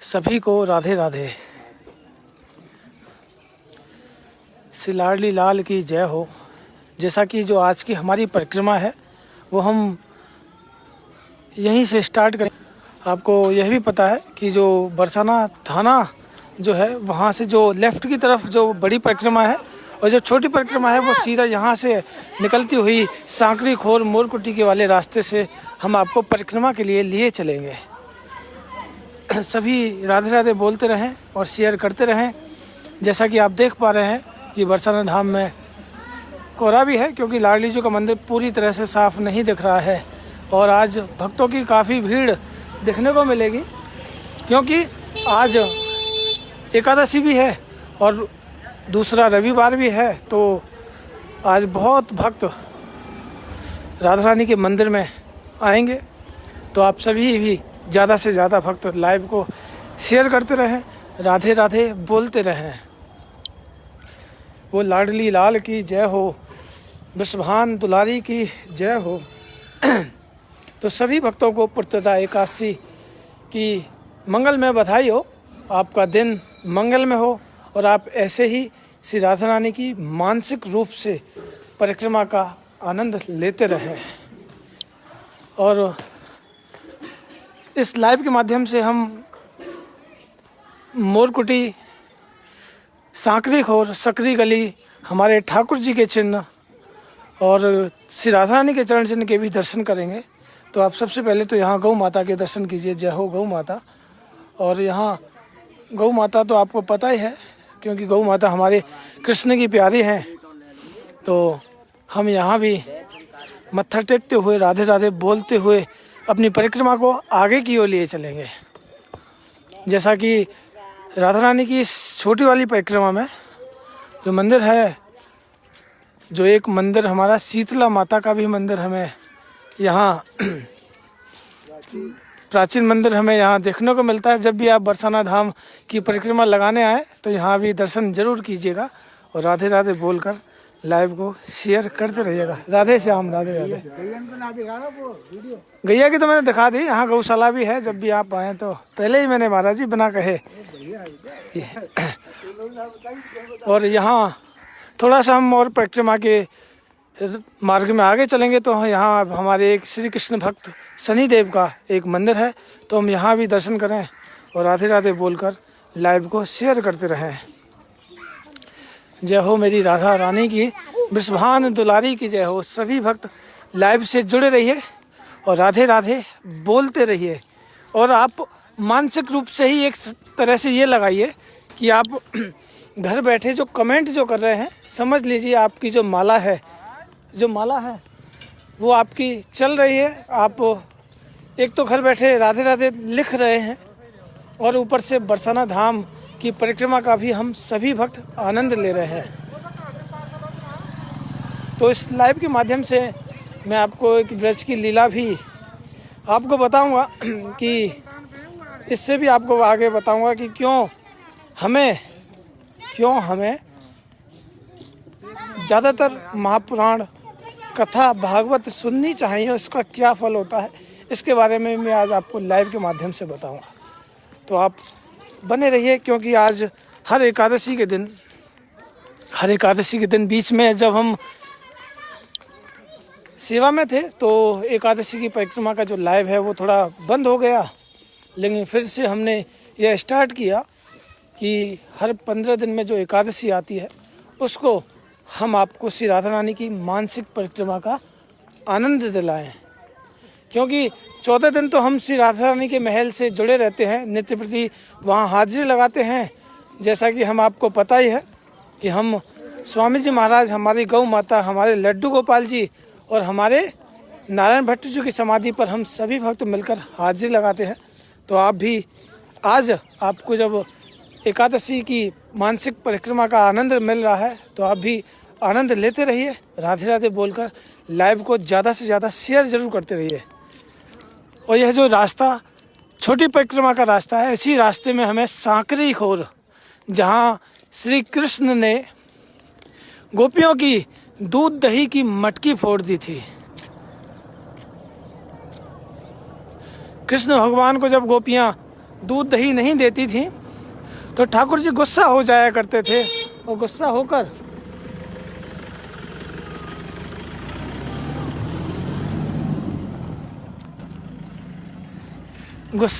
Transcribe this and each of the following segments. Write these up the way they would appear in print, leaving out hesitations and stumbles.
सभी को राधे राधे। श्री लाडली लाल की जय हो। जैसा कि जो आज की हमारी परिक्रमा है वो हम यहीं से स्टार्ट करें। आपको यह भी पता है कि जो बरसाना थाना जो है वहाँ से जो लेफ़्ट की तरफ जो बड़ी परिक्रमा है और जो छोटी परिक्रमा है वो सीधा यहाँ से निकलती हुई सांकरी खोर मोरकुटी के वाले रास्ते से हम आपको परिक्रमा के लिए लिए चलेंगे। सभी राधे राधे बोलते रहें और शेयर करते रहें। जैसा कि आप देख पा रहे हैं कि बरसाना धाम में कोहरा भी है क्योंकि लाडली जी का मंदिर पूरी तरह से साफ नहीं दिख रहा है और आज भक्तों की काफ़ी भीड़ देखने को मिलेगी क्योंकि आज एकादशी भी है और दूसरा रविवार भी है। तो आज बहुत भक्त राधा रानी के मंदिर में आएंगे। तो आप सभी भी ज़्यादा से ज़्यादा भक्त लाइव को शेयर करते रहें, राधे राधे बोलते रहें। वो लाडली लाल की जय हो, विश्वभान दुलारी की जय हो। तो सभी भक्तों को पुत्रदा एकादशी की मंगलमय बधाई हो। आपका दिन मंगल में हो और आप ऐसे ही श्री राधा रानी की मानसिक रूप से परिक्रमा का आनंद लेते रहें। और इस लाइव के माध्यम से हम मोरकुटी, सांकरी खोर, सकरी गली, हमारे ठाकुर जी के चिन्ह और श्री राधा रानी के चरण चिन्ह के भी दर्शन करेंगे। तो आप सबसे पहले तो यहाँ गौ माता के दर्शन कीजिए। जय हो गौ माता। और यहाँ गौ माता तो आपको पता ही है क्योंकि गौ माता हमारे कृष्ण की प्यारी हैं। तो हम यहाँ भी मत्था टेकते हुए राधे राधे बोलते हुए अपनी परिक्रमा को आगे की ओर लिए चलेंगे। जैसा कि राधा रानी की इस छोटी वाली परिक्रमा में जो मंदिर है, जो एक मंदिर हमारा शीतला माता का भी मंदिर हमें यहाँ प्राचीन मंदिर हमें यहाँ देखने को मिलता है। जब भी आप बरसाना धाम की परिक्रमा लगाने आए तो यहाँ भी दर्शन जरूर कीजिएगा और राधे राधे बोलकर लाइव को शेयर करते रहिएगा। राधे श्याम, राधे राधे। गैया की तो मैंने दिखा दी। यहाँ गौशाला भी है। जब भी आप आए तो पहले ही मैंने महाराज जी बना कहे। और यहाँ थोड़ा सा हम और परिक्रमा के मार्ग में आगे चलेंगे तो यहाँ हमारे एक श्री कृष्ण भक्त शनिदेव का एक मंदिर है। तो हम यहाँ भी दर्शन करें और राधे राधे बोलकर लाइव को शेयर करते रहें। जय हो मेरी राधा रानी की, विश्वभान दुलारी की जय हो। सभी भक्त लाइव से जुड़े रहिए और राधे राधे बोलते रहिए। और आप मानसिक रूप से ही एक तरह से ये लगाइए कि आप घर बैठे जो कमेंट जो कर रहे हैं, समझ लीजिए आपकी जो माला है वो आपकी चल रही है। आप एक तो घर बैठे राधे राधे लिख रहे हैं और ऊपर से बरसाना धाम की परिक्रमा का भी हम सभी भक्त आनंद ले रहे हैं। तो इस लाइव के माध्यम से मैं आपको एक ब्रज की लीला भी आपको बताऊंगा कि इससे भी आपको आगे बताऊंगा कि क्यों हमें ज़्यादातर महापुराण कथा भागवत सुननी चाहिए, उसका क्या फल होता है, इसके बारे में मैं आज आपको लाइव के माध्यम से बताऊंगा। तो आप बने रहिए क्योंकि आज हर एकादशी के दिन बीच में जब हम सेवा में थे तो एकादशी की परिक्रमा का जो लाइव है वो थोड़ा बंद हो गया। लेकिन फिर से हमने यह स्टार्ट किया कि हर 15 दिन में जो एकादशी आती है उसको हम आपको श्री राधा रानी की मानसिक परिक्रमा का आनंद दिलाएं। क्योंकि 14 दिन तो हम श्री राधा रानी के महल से जुड़े रहते हैं, नित्य प्रति वहाँ हाजिरी लगाते हैं। जैसा कि हम आपको पता ही है कि हम स्वामी जी महाराज, हमारी गौ माता, हमारे लड्डू गोपाल जी और हमारे नारायण भट्ट जी की समाधि पर हम सभी भक्त मिलकर हाजिरी लगाते हैं। तो आप भी आज आपको जब एकादशी की मानसिक परिक्रमा का आनंद मिल रहा है तो आप भी आनंद लेते रहिए। राधे राधे बोलकर लाइव को ज़्यादा से ज़्यादा शेयर जरूर करते रहिए। और यह जो रास्ता छोटी परिक्रमा का रास्ता है, इसी रास्ते में हमें सांकरी खोर, जहाँ श्री कृष्ण ने गोपियों की दूध दही की मटकी फोड़ दी थी। कृष्ण भगवान को जब गोपियाँ दूध दही नहीं देती थी तो ठाकुर जी गुस्सा हो जाया करते थे, और गुस्सा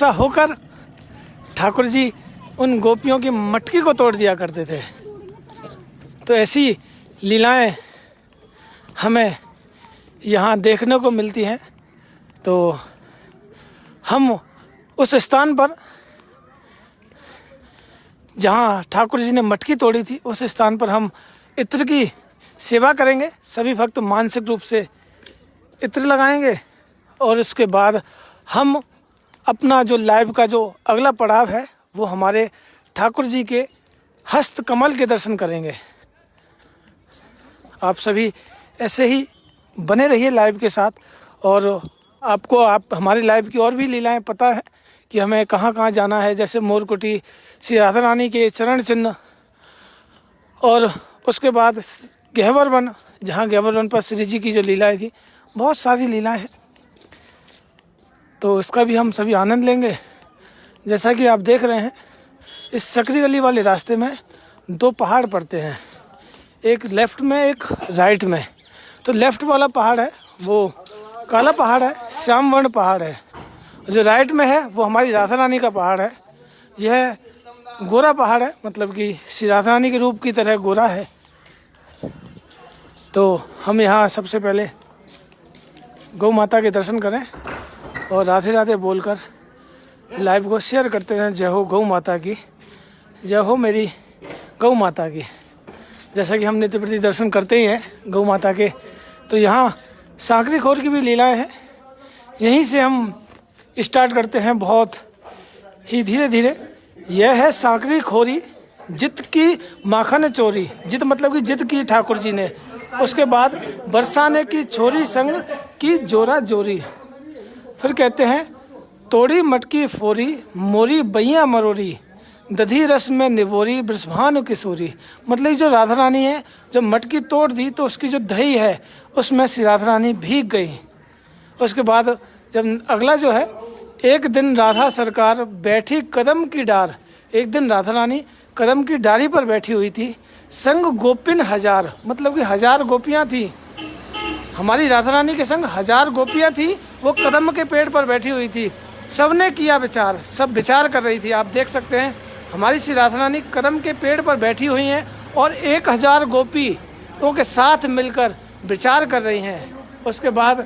होकर ठाकुर जी उन गोपियों की मटकी को तोड़ दिया करते थे। तो ऐसी लीलाएं हमें यहाँ देखने को मिलती हैं। तो हम उस स्थान पर जहाँ ठाकुर जी ने मटकी तोड़ी थी, उस स्थान पर हम इत्र की सेवा करेंगे। सभी भक्त मानसिक रूप से इत्र लगाएंगे और उसके बाद हम अपना जो लाइव का जो अगला पड़ाव है वो हमारे ठाकुर जी के हस्त कमल के दर्शन करेंगे। आप सभी ऐसे ही बने रहिए लाइव के साथ, और आपको हमारी लाइव की और भी लीलाएं पता है कि हमें कहाँ कहाँ जाना है, जैसे मोरकुटी, श्री राधा रानी के चरण चिन्ह, और उसके बाद गहवर वन, जहाँ गहवर वन पर श्री जी की जो लीलाएं थी, बहुत सारी लीलाएं हैं। तो इसका भी हम सभी आनंद लेंगे। जैसा कि आप देख रहे हैं, इस सकरी गली वाले रास्ते में 2 पहाड़ पड़ते हैं, एक लेफ्ट में एक राइट में। तो लेफ्ट वाला पहाड़ है वो काला पहाड़ है, श्यामवर्ण पहाड़ है। जो राइट में है वो हमारी राधा रानी का पहाड़ है। यह गोरा पहाड़ है, मतलब कि श्री राधा रानी के रूप की तरह गोरा है। तो हम यहाँ सबसे पहले गौ माता के दर्शन करें और राधे राधे बोलकर लाइव को शेयर करते हैं। जय हो गौ माता की, जय हो मेरी गौ माता की। जैसा कि हम नित्य प्रति दर्शन करते ही हैं गौ माता के, तो यहाँ सांकरी खोर की भी लीलाएं हैं। यहीं से हम स्टार्ट करते हैं, बहुत ही धीरे धीरे। यह है सांकरी खोरी जित की माखन चोरी। जित मतलब कि जित की ठाकुर जी ने। उसके बाद बरसाने की छोरी संग की जोरा जोरी। फिर कहते हैं तोड़ी मटकी फोरी, मोरी बैया मरोरी, दधी रस में निवोरी, वृषभानु किशोरी। मतलब जो राधा रानी है, जब मटकी तोड़ दी तो उसकी जो दही है उसमें श्री राधा रानी भीग गई। उसके बाद जब अगला जो है, एक दिन राधा सरकार बैठी कदम की डार। एक दिन राधा रानी कदम की डारी पर बैठी हुई थी, संग गोपिन 1000, मतलब कि 1000 गोपियाँ थी। हमारी राधा रानी के संग 1000 गोपियाँ थी, वो कदम के पेड़ पर बैठी हुई थी। सबने किया विचार, सब विचार कर रही थी। आप देख सकते हैं हमारी श्री राधा रानी कदम के पेड़ पर बैठी हुई हैं और 1000 गोपियों के साथ मिलकर विचार कर रही हैं। उसके बाद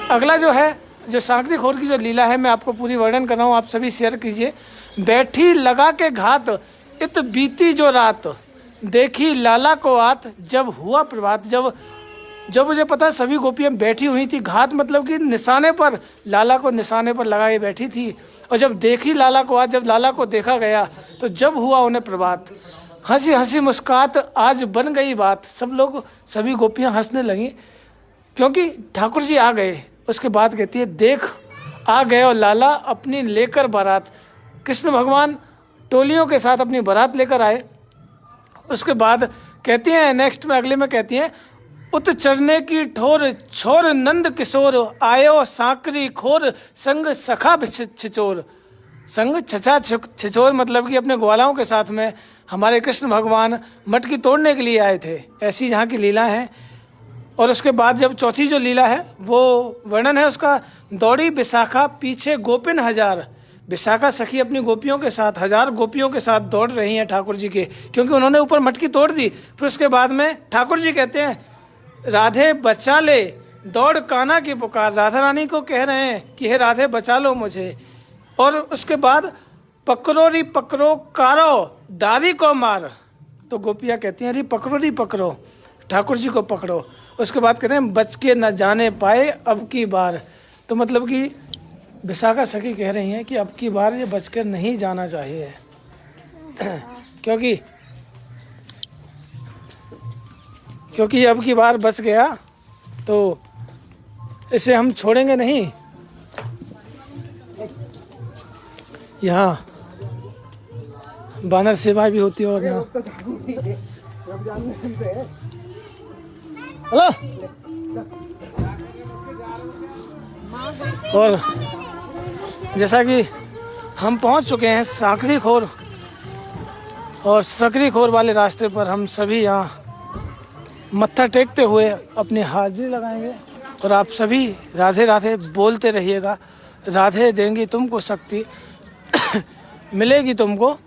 अगला जो है, जो सांकरी खोर की जो लीला है, मैं आपको पूरी वर्णन कर रहा हूँ, आप सभी शेयर कीजिए। बैठी लगा के घात, इत बीती जो रात, देखी लाला को आत, जब हुआ प्रभात। जब मुझे पता सभी गोपियाँ बैठी हुई थी, घात मतलब कि निशाने पर, लाला को निशाने पर लगाए बैठी थी। और जब देखी लाला को, आज जब लाला को देखा गया तो जब हुआ उन्हें प्रभात। हंसी हंसी मुस्कात आज बन गई बात। सब लोग, सभी गोपियाँ हंसने लगी क्योंकि ठाकुर जी आ गए। उसके बाद कहती है देख आ गए और लाला अपनी लेकर बारात। कृष्ण भगवान टोलियों के साथ अपनी बारात लेकर आए। उसके बाद कहती हैं नेक्स्ट में, अगले में कहती हैं उत चरने की ठोर छोर नंद किशोर, आयो सांकरी खोर संग सखा छिचोर। संग छछा छिचोर मतलब कि अपने ग्वालाओं के साथ में हमारे कृष्ण भगवान मटकी तोड़ने के लिए आए थे। ऐसी यहाँ की लीला है। और उसके बाद जब चौथी जो लीला है वो वर्णन है उसका, दौड़ी विशाखा पीछे गोपिन 1000। विशाखा सखी अपनी गोपियों के साथ, 1000 गोपियों के साथ दौड़ रही हैं ठाकुर जी के, क्योंकि उन्होंने ऊपर मटकी तोड़ दी। फिर उसके बाद में ठाकुर जी कहते हैं राधे बचा ले, दौड़ कान्हा की पुकार। राधा रानी को कह रहे हैं कि हे राधे बचा लो मुझे। और उसके बाद पकड़ो री पकड़ो कारो, दारी को मार। तो गोपियाँ कहती हैं री पकड़ो री पकड़ो, ठाकुर जी को पकड़ो। उसके बाद कहते हैं बच के न जाने पाए अब की बार। तो मतलब कि विशाखा सखी कह रही हैं कि अब की बार ये बचकर नहीं जाना चाहिए क्योंकि अब की बार बच गया तो इसे हम छोड़ेंगे नहीं। यहाँ बानर सेवा भी होती है। और यहाँ हेलो, और जैसा कि हम पहुंच चुके हैं सांकरी खोर, और सकरी खोर वाले रास्ते पर हम सभी यहाँ मत्था टेकते हुए अपनी हाजिरी लगाएंगे। और आप सभी राधे राधे बोलते रहिएगा। राधे देंगी तुमको शक्ति, मिलेगी तुमको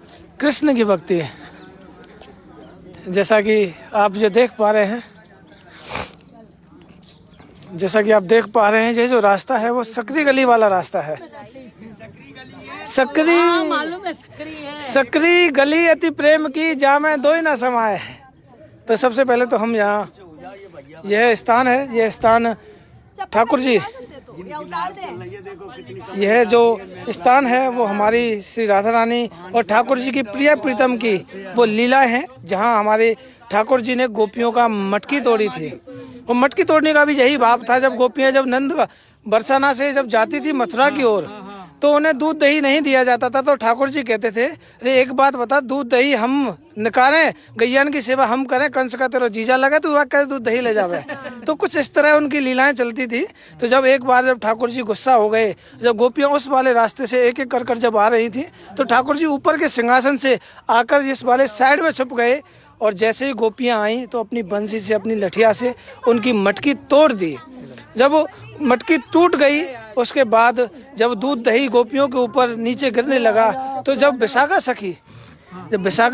कृष्ण की भक्ति। जैसा कि आप जो देख पा रहे हैं, ये जो रास्ता है वो सकरी गली वाला रास्ता है। सकरी गली अति प्रेम की, जामे दो ही ना समाए। तो सबसे पहले तो हम यहाँ, यह स्थान ठाकुर जी, यह जो स्थान है वो हमारी श्री राधा रानी और ठाकुर जी की प्रिय प्रीतम की वो लीलाएं हैं, जहाँ हमारे ठाकुर जी ने गोपियों का मटकी तोड़ी थी। और मटकी तोड़ने का भी यही भाव था, जब गोपियां जब नंद बरसाना से जब जाती थी मथुरा की ओर, तो उन्हें दूध दही नहीं दिया जाता था। तो ठाकुर जी कहते थे, अरे एक बात बता, दूध दही हम निकालें, गैयन की सेवा हम करें, कंस का तेरा जीजा लगे तो वह करे दूध दही ले जावे। तो कुछ इस तरह उनकी लीलाएं चलती थी। तो जब एक बार जब ठाकुर जी गुस्सा हो गए, जब गोपियां उस वाले रास्ते से एक एक कर जब आ रही थी, तो ठाकुर जी ऊपर के सिंहासन से आकर इस वाले साइड में छुप गए। और जैसे ही गोपियां आई तो अपनी बंसी से, अपनी लठिया से उनकी मटकी तोड़ दी। जब वो मटकी टूट गई, उसके बाद जब दूध दही गोपियों के ऊपर नीचे गिरने लगा, तो जब विशाखा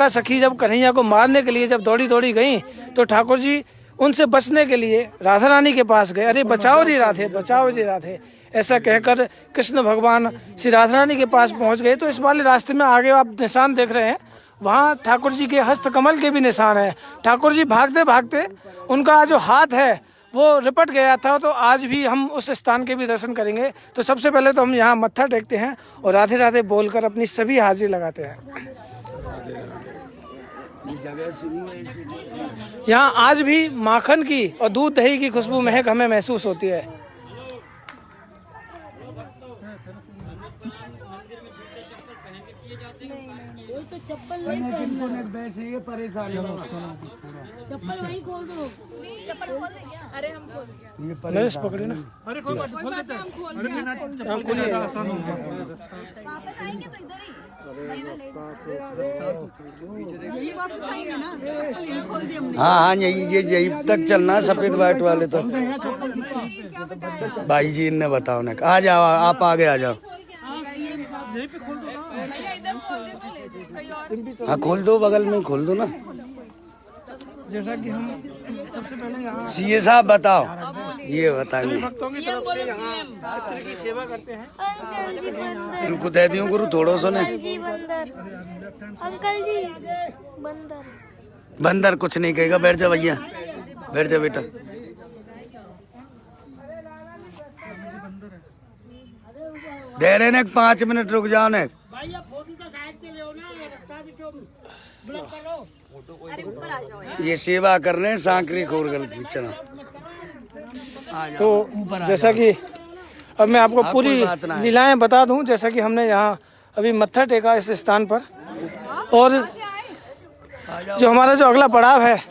सखी जब कन्हैया को मारने के लिए जब दौड़ी दौड़ी गई, तो ठाकुर जी उनसे बचने के लिए राधा रानी के पास गए। अरे बचाओ रे राधे, बचाओ रे राधे, ऐसा कहकर कृष्ण भगवान श्री राधा रानी के पास पहुंच गए। तो इस वाले रास्ते में आगे आप निशान देख रहे हैं, वहाँ ठाकुर जी के हस्त कमल के भी निशान है। ठाकुर जी भागते भागते उनका जो हाथ है वो रिपट गया था। तो आज भी हम उस स्थान के भी दर्शन करेंगे। तो सबसे पहले तो हम यहाँ मत्था टेकते हैं और राधे राधे बोलकर अपनी सभी हाजिरी लगाते हैं। यहाँ आज भी माखन की और दूध दही की खुशबू महक हमें महसूस होती है। चप्पल वहीं खोल दो, चप्पल खोल दे क्या? अरे हम खोल दिया, नरेश पकड़े ना। अरे कोई बात नहीं, हम खोल दिया। वापस आएंगे तो इधर ही वापस आएंगे ना, यही खोल दिया हमने। हाँ, यही तक चलना, सफेद वाइट वाले तो भाई जी ने बताओ ना। आ जाओ, आप आगे आ जाओ। हाँ खोल दो, बगल में खोल दो ना। जैसा कि हम सबसे पहले यहाँ सीए साहब बताओ, ये बताएंगे। भक्तों की तरफ से यहाँ मित्र की सेवा करते हैं। अंकल जी बंदर, इनको दे दियो गुरु थोड़ो सो ने। अंकल जी बंदर, अंकल जी बंदर। बंदर कुछ नहीं कहेगा, बैठ जा भैया, बैठ जा बेटा। दे रहे ने 5 मिनट रुक जाओ ने। अरे ऊपर आ जाओ। ये सेवा कर रहे हैं सांकरी खोरगल की। चलो तो जैसा कि अब मैं आपको पूरी लीलाएं बता दूं, जैसा कि हमने यहाँ अभी मत्था टेका इस स्थान पर, और जो हमारा जो अगला पड़ाव है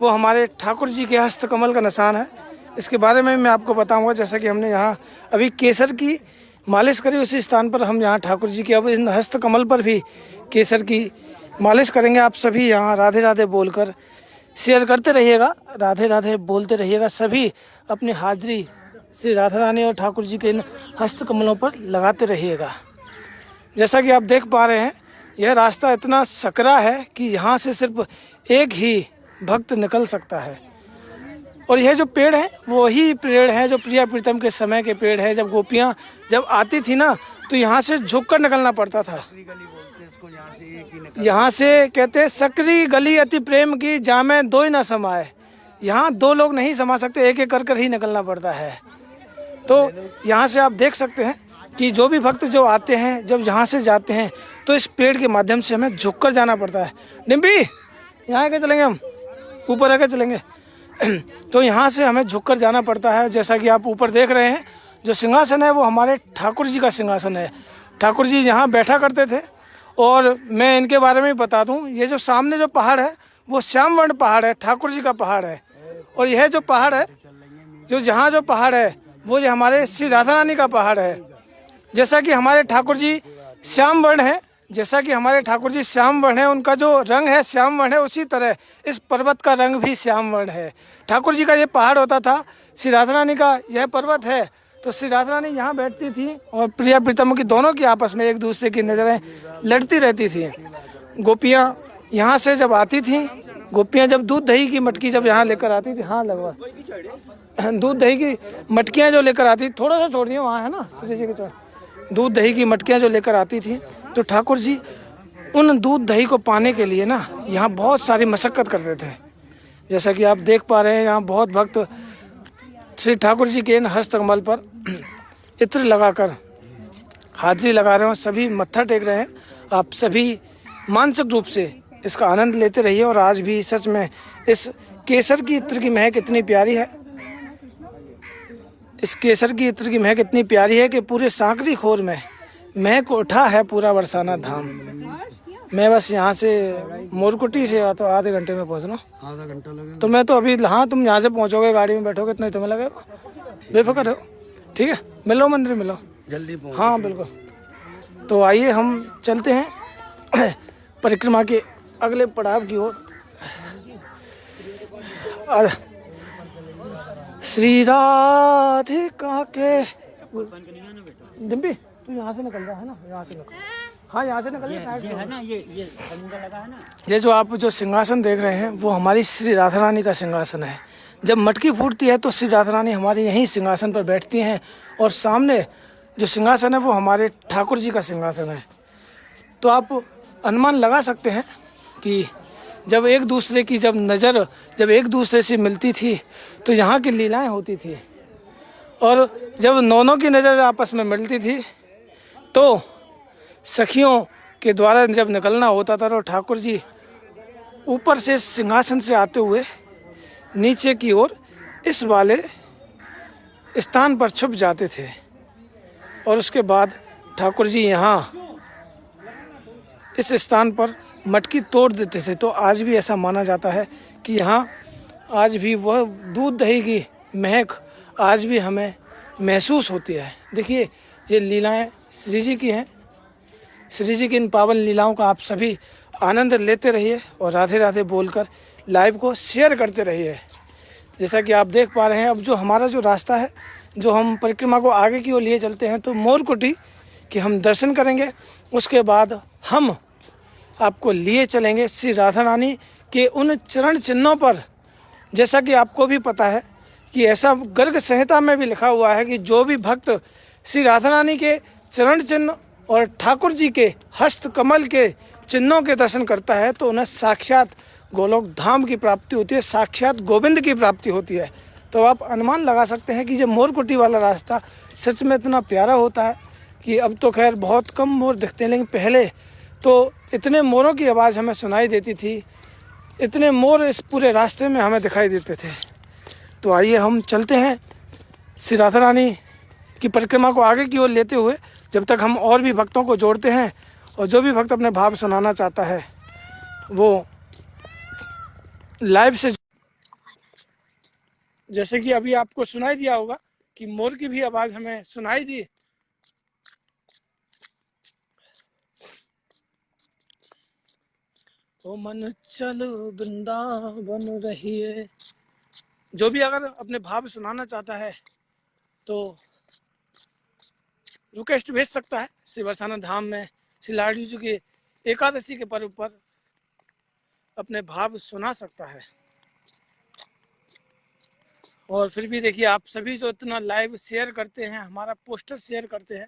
वो हमारे ठाकुर जी के हस्त कमल का निशान है। इसके बारे में मैं आपको बताऊंगा। जैसा कि हमने यहाँ अभी केसर की मालिश करी, उसी स्थान पर हम यहाँ ठाकुर जी के अब इन हस्त कमल पर भी केसर की मालिश करेंगे। आप सभी यहाँ राधे राधे बोलकर शेयर करते रहिएगा, राधे राधे बोलते रहिएगा। सभी अपनी हाजिरी श्री राधा रानी और ठाकुर जी के इन हस्त कमलों पर लगाते रहिएगा। जैसा कि आप देख पा रहे हैं, यह रास्ता इतना सकरा है कि यहाँ से सिर्फ एक ही भक्त निकल सकता है। और यह जो पेड़ है वो वही पेड़ है जो प्रिया प्रीतम के समय के पेड़ है। जब गोपियाँ जब आती थी ना, तो यहाँ से झुककर निकलना पड़ता था। यहाँ से कहते सकरी गली अति प्रेम की, जामे दो ही ना समाए। यहाँ 2 लोग नहीं समा सकते, एक एक कर ही निकलना पड़ता है। तो यहाँ से आप देख सकते हैं कि जो भी भक्त जो आते हैं, जब यहाँ से जाते हैं, तो इस पेड़ के माध्यम से हमें झुककर जाना पड़ता है। डिम्पी, यहाँ आके चलेंगे, हम ऊपर आके चलेंगे। तो यहाँ से हमें झुककर जाना पड़ता है। जैसा कि आप ऊपर देख रहे हैं, जो सिंहासन है वो हमारे ठाकुर जी का सिंहासन है। ठाकुर जी यहाँ बैठा करते थे। और मैं इनके बारे में बता दूं, ये जो सामने जो पहाड़ है वो श्यामवर्ण पहाड़ है, ठाकुर जी का पहाड़ है। और यह जो पहाड़ है, जो जहाँ जो पहाड़ है वो ये हमारे श्री राधा रानी का पहाड़ है। जैसा कि हमारे ठाकुर जी श्याम वर्ण है, जैसा कि हमारे ठाकुर जी श्याम वर्ण है, उनका जो रंग है श्याम वर्ण है, उसी तरह इस पर्वत का रंग भी श्याम वर्ण है। ठाकुर जी का ये पहाड़ होता था, श्री राधा रानी का यह पर्वत है, तो श्री राधा रानी यहाँ बैठती थी और प्रिया प्रीतम की दोनों की आपस में एक दूसरे की नज़रें लड़ती रहती थी। गोपियाँ यहाँ से जब आती थी, गोपियाँ जब दूध दही की मटकी जब यहाँ लेकर आती थी, हाँ लगवा दूध दही की मटकियाँ जो लेकर आती, थोड़ा सा छोड़ दिए, वहाँ है ना श्री जी के दूध दही की मटकियाँ जो लेकर आती थी, तो ठाकुर जी उन दूध दही को पाने के लिए ना यहाँ बहुत सारी मशक्क़त करते थे। जैसा कि आप देख पा रहे हैं, यहाँ बहुत भक्त श्री ठाकुर जी के इन हस्तकमल पर इत्र लगाकर हाजिरी लगा रहे हैं, सभी मत्था टेक रहे हैं। आप सभी मानसिक रूप से इसका आनंद लेते रहिए। और आज भी सच में इस केसर की इत्र की महक इतनी प्यारी है, इस केसर की इत्र की महक इतनी प्यारी है कि पूरे सांकरी खोर में महक उठा है पूरा बरसाना धाम। मैं बस यहाँ से मोरकुटी से तो आधे घंटे में पहुँचना, आधा घंटा लगेगा। तो मैं तो अभी, हाँ तुम यहाँ से पहुँचोगे, गाड़ी में बैठोगे, इतना ही तुम्हें लगेगा, बेफिक्र हो। ठीक है, मिलो मंदिर मिलो, जल्दी पहुँच। हाँ बिल्कुल। तो आइए हम चलते हैं परिक्रमा के अगले पड़ाव की ओर। श्री राधिका के डिम्पी, तू यहाँ से निकल रहा है ना, यहाँ से निकल, हाँ यहाँ से निकल, साइड से है ना, ये समुद्र लगा है ना। ये जो आप जो सिंहासन देख रहे हैं वो हमारी श्री राधा रानी का सिंहासन है। जब मटकी फूटती है तो श्री राधा रानी हमारी यहीं सिंहासन पर बैठती हैं, और सामने जो सिंहासन है वो हमारे ठाकुर जी का सिंहासन है। तो आप अनुमान लगा सकते हैं कि जब एक दूसरे की नज़र जब एक दूसरे से मिलती थी तो यहाँ की लीलाएं होती थी, और जब दोनों की नज़र आपस में मिलती थी तो सखियों के द्वारा जब निकलना होता था तो ठाकुर जी ऊपर से सिंहासन से आते हुए नीचे की ओर इस वाले स्थान पर छुप जाते थे, और उसके बाद ठाकुर जी यहाँ इस स्थान पर मटकी तोड़ देते थे। तो आज भी ऐसा माना जाता है कि यहाँ आज भी वह दूध दही की महक आज भी हमें महसूस होती है। देखिए ये लीलाएं श्री जी की हैं, श्री जी की इन पावन लीलाओं का आप सभी आनंद लेते रहिए और राधे राधे बोलकर लाइव को शेयर करते रहिए। जैसा कि आप देख पा रहे हैं, अब जो हमारा जो रास्ता है, जो हम परिक्रमा को आगे की ओर लिए चलते हैं, तो मोरकुटी के हम दर्शन करेंगे। उसके बाद हम आपको लिए चलेंगे श्री राधा रानी के उन चरण चिन्हों पर। जैसा कि आपको भी पता है कि ऐसा गर्ग संहिता में भी लिखा हुआ है कि जो भी भक्त श्री राधा रानी के चरण चिन्ह और ठाकुर जी के हस्त कमल के चिन्हों के दर्शन करता है तो उन्हें साक्षात गोलोक धाम की प्राप्ति होती है, साक्षात गोविंद की प्राप्ति होती है। तो आप अनुमान लगा सकते हैं कि जो मोरकुटी वाला रास्ता सच में इतना प्यारा होता है कि अब तो खैर बहुत कम मोर दिखते हैं, लेकिन पहले तो इतने मोरों की आवाज़ हमें सुनाई देती थी, इतने मोर इस पूरे रास्ते में हमें दिखाई देते थे। तो आइए हम चलते हैं श्री राधा रानी की परिक्रमा को आगे की ओर लेते हुए, जब तक हम और भी भक्तों को जोड़ते हैं, और जो भी भक्त अपने भाव सुनाना चाहता है वो लाइव से, जैसे कि अभी आपको सुनाई दिया होगा कि मोर की भी आवाज़ हमें सुनाई दी। ओ मन चलो वृंदावन रहिए। जो भी अगर अपने भाव सुनाना चाहता है तो रिक्वेस्ट भेज सकता है। श्री बरसाना धाम में श्री लाडली जी के एकादशी के पर्व पर अपने भाव सुना सकता है। और फिर भी देखिए, आप सभी जो इतना लाइव शेयर करते हैं, हमारा पोस्टर शेयर करते हैं,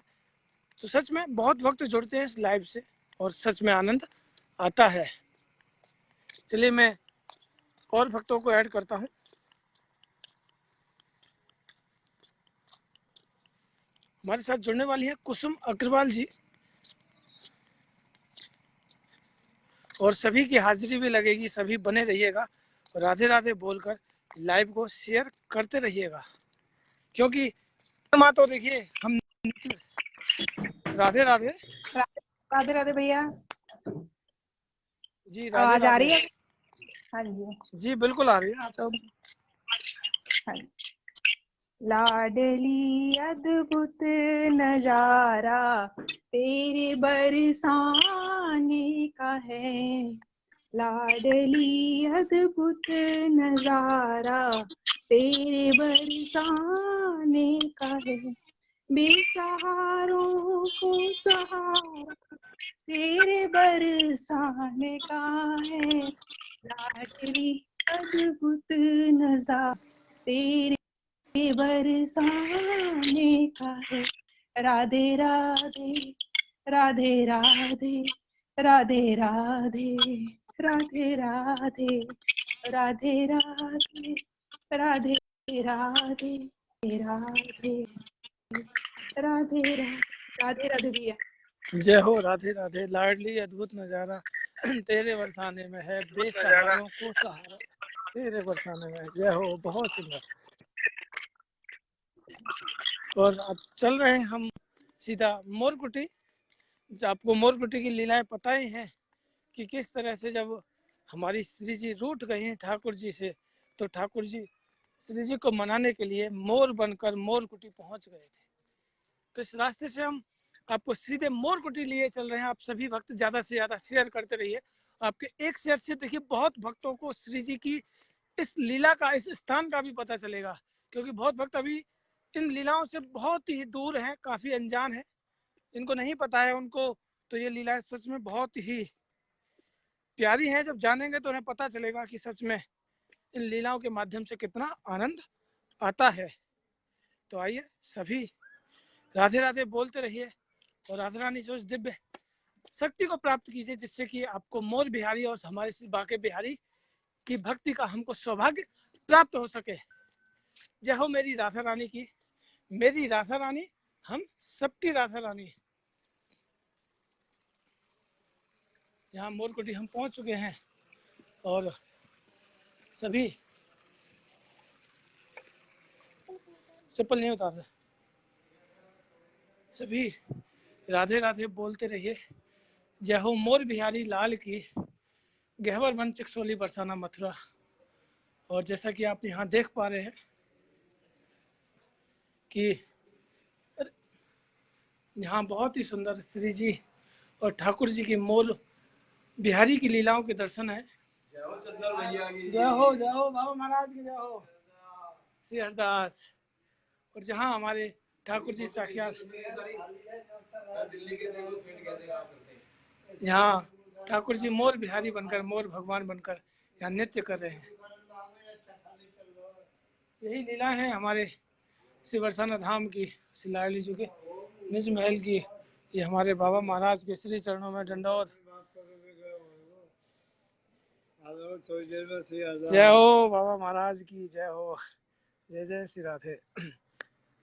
तो सच में बहुत वक्त जुड़ते हैं इस लाइव से और सच में आनंद आता है। चलिए मैं और भक्तों को ऐड करता हूँ। हमारे साथ जुड़ने वाली है कुसुम अग्रवाल जी, और सभी की हाजिरी भी लगेगी। सभी बने रहिएगा और राधे राधे बोलकर लाइव को शेयर करते रहिएगा, क्योंकि माँ तो देखिए हम राधे राधे राधे राधे भैया जी। आवाज आ रही है? हाँ जी जी बिल्कुल आ रही है। आप तो हाँ, लाडली अद्भुत नजारा तेरे बरसाने का है। लाडली अद्भुत नजारा तेरे बरसाने का है। बेसहारों को सहारा तेरे बरसाने का है। लाडली अद्भुत नजारा तेरे बरसाने का है। राधे राधे राधे राधे राधे राधे राधे राधे राधे राधे राधे राधे राधे राधे राधे राधे भैया। जय हो राधे राधे। लाडली अद्भुत नजारा तेरे बरसाने में है, बेसहारों को सहारा तेरे बरसाने में है। जय हो, बहुत सुंदर। और अब चल रहे हैं हम सीधा मोरकुटी। आपको मोरकुटी की लीलाएं पता ही हैं कि किस तरह से जब हमारी श्री जी रूठ गई हैं ठाकुर जी से, तो ठाकुर जी श्री जी को मनाने के लिए मोर बनकर मोरकुटी पहुंच गए थे। तो इस रास्ते से हम आपको सीधे मोरकुटी लिए चल रहे हैं। आप सभी भक्त ज्यादा से ज्यादा शेयर करते रहिए। आपके एक शेयर से देखिए बहुत भक्तों को श्री जी की इस लीला का, इस स्थान का भी पता चलेगा, क्योंकि बहुत भक्त अभी इन लीलाओं से बहुत ही दूर हैं, काफी अनजान है, इनको नहीं पता है उनको। तो ये लीलाएं सच में बहुत ही प्यारी है। जब जानेंगे तो उन्हें पता चलेगा कि सच में इन लीलाओं के माध्यम से कितना आनंद आता है। तो आइए सभी राधे राधे बोलते रहिए और राधा रानी से उस दिव्य शक्ति को प्राप्त कीजिए जिससे कि आपको मोर बिहारी और हमारे श्री बांके बिहारी की भक्ति का हमको सौभाग्य प्राप्त हो सके। जय हो मेरी राधा रानी की, मेरी राधा रानी हम सबकी राधा रानी। यहाँ मोरकुटी हम पहुंच चुके हैं और सभी चप्पल नहीं उतार, सभी राधे राधे बोलते रहिए। जय हो मोर बिहारी लाल की, गहवर वन चिकसोली बरसाना मथुरा। और जैसा कि आप यहाँ देख पा रहे हैं कि यहाँ बहुत ही सुंदर श्री जी और ठाकुर जी की मोर बिहारी की लीलाओं के दर्शन है। जय हो बाबा महाराज की जय हो, श्री हरदास। और जहाँ हमारे ठाकुर जी साक्षात यहाँ ठाकुर जी मोर बिहारी बनकर, मोर भगवान बनकर यहाँ नृत्य कर रहे हैं। यही लीला है हमारे श्री बरसाना धाम की, श्री लाडली जी के निज महल की। ये हमारे बाबा महाराज के श्री चरणों में दंडवत। जय हो बाबा महाराज की जय हो। जय जय श्री राधे।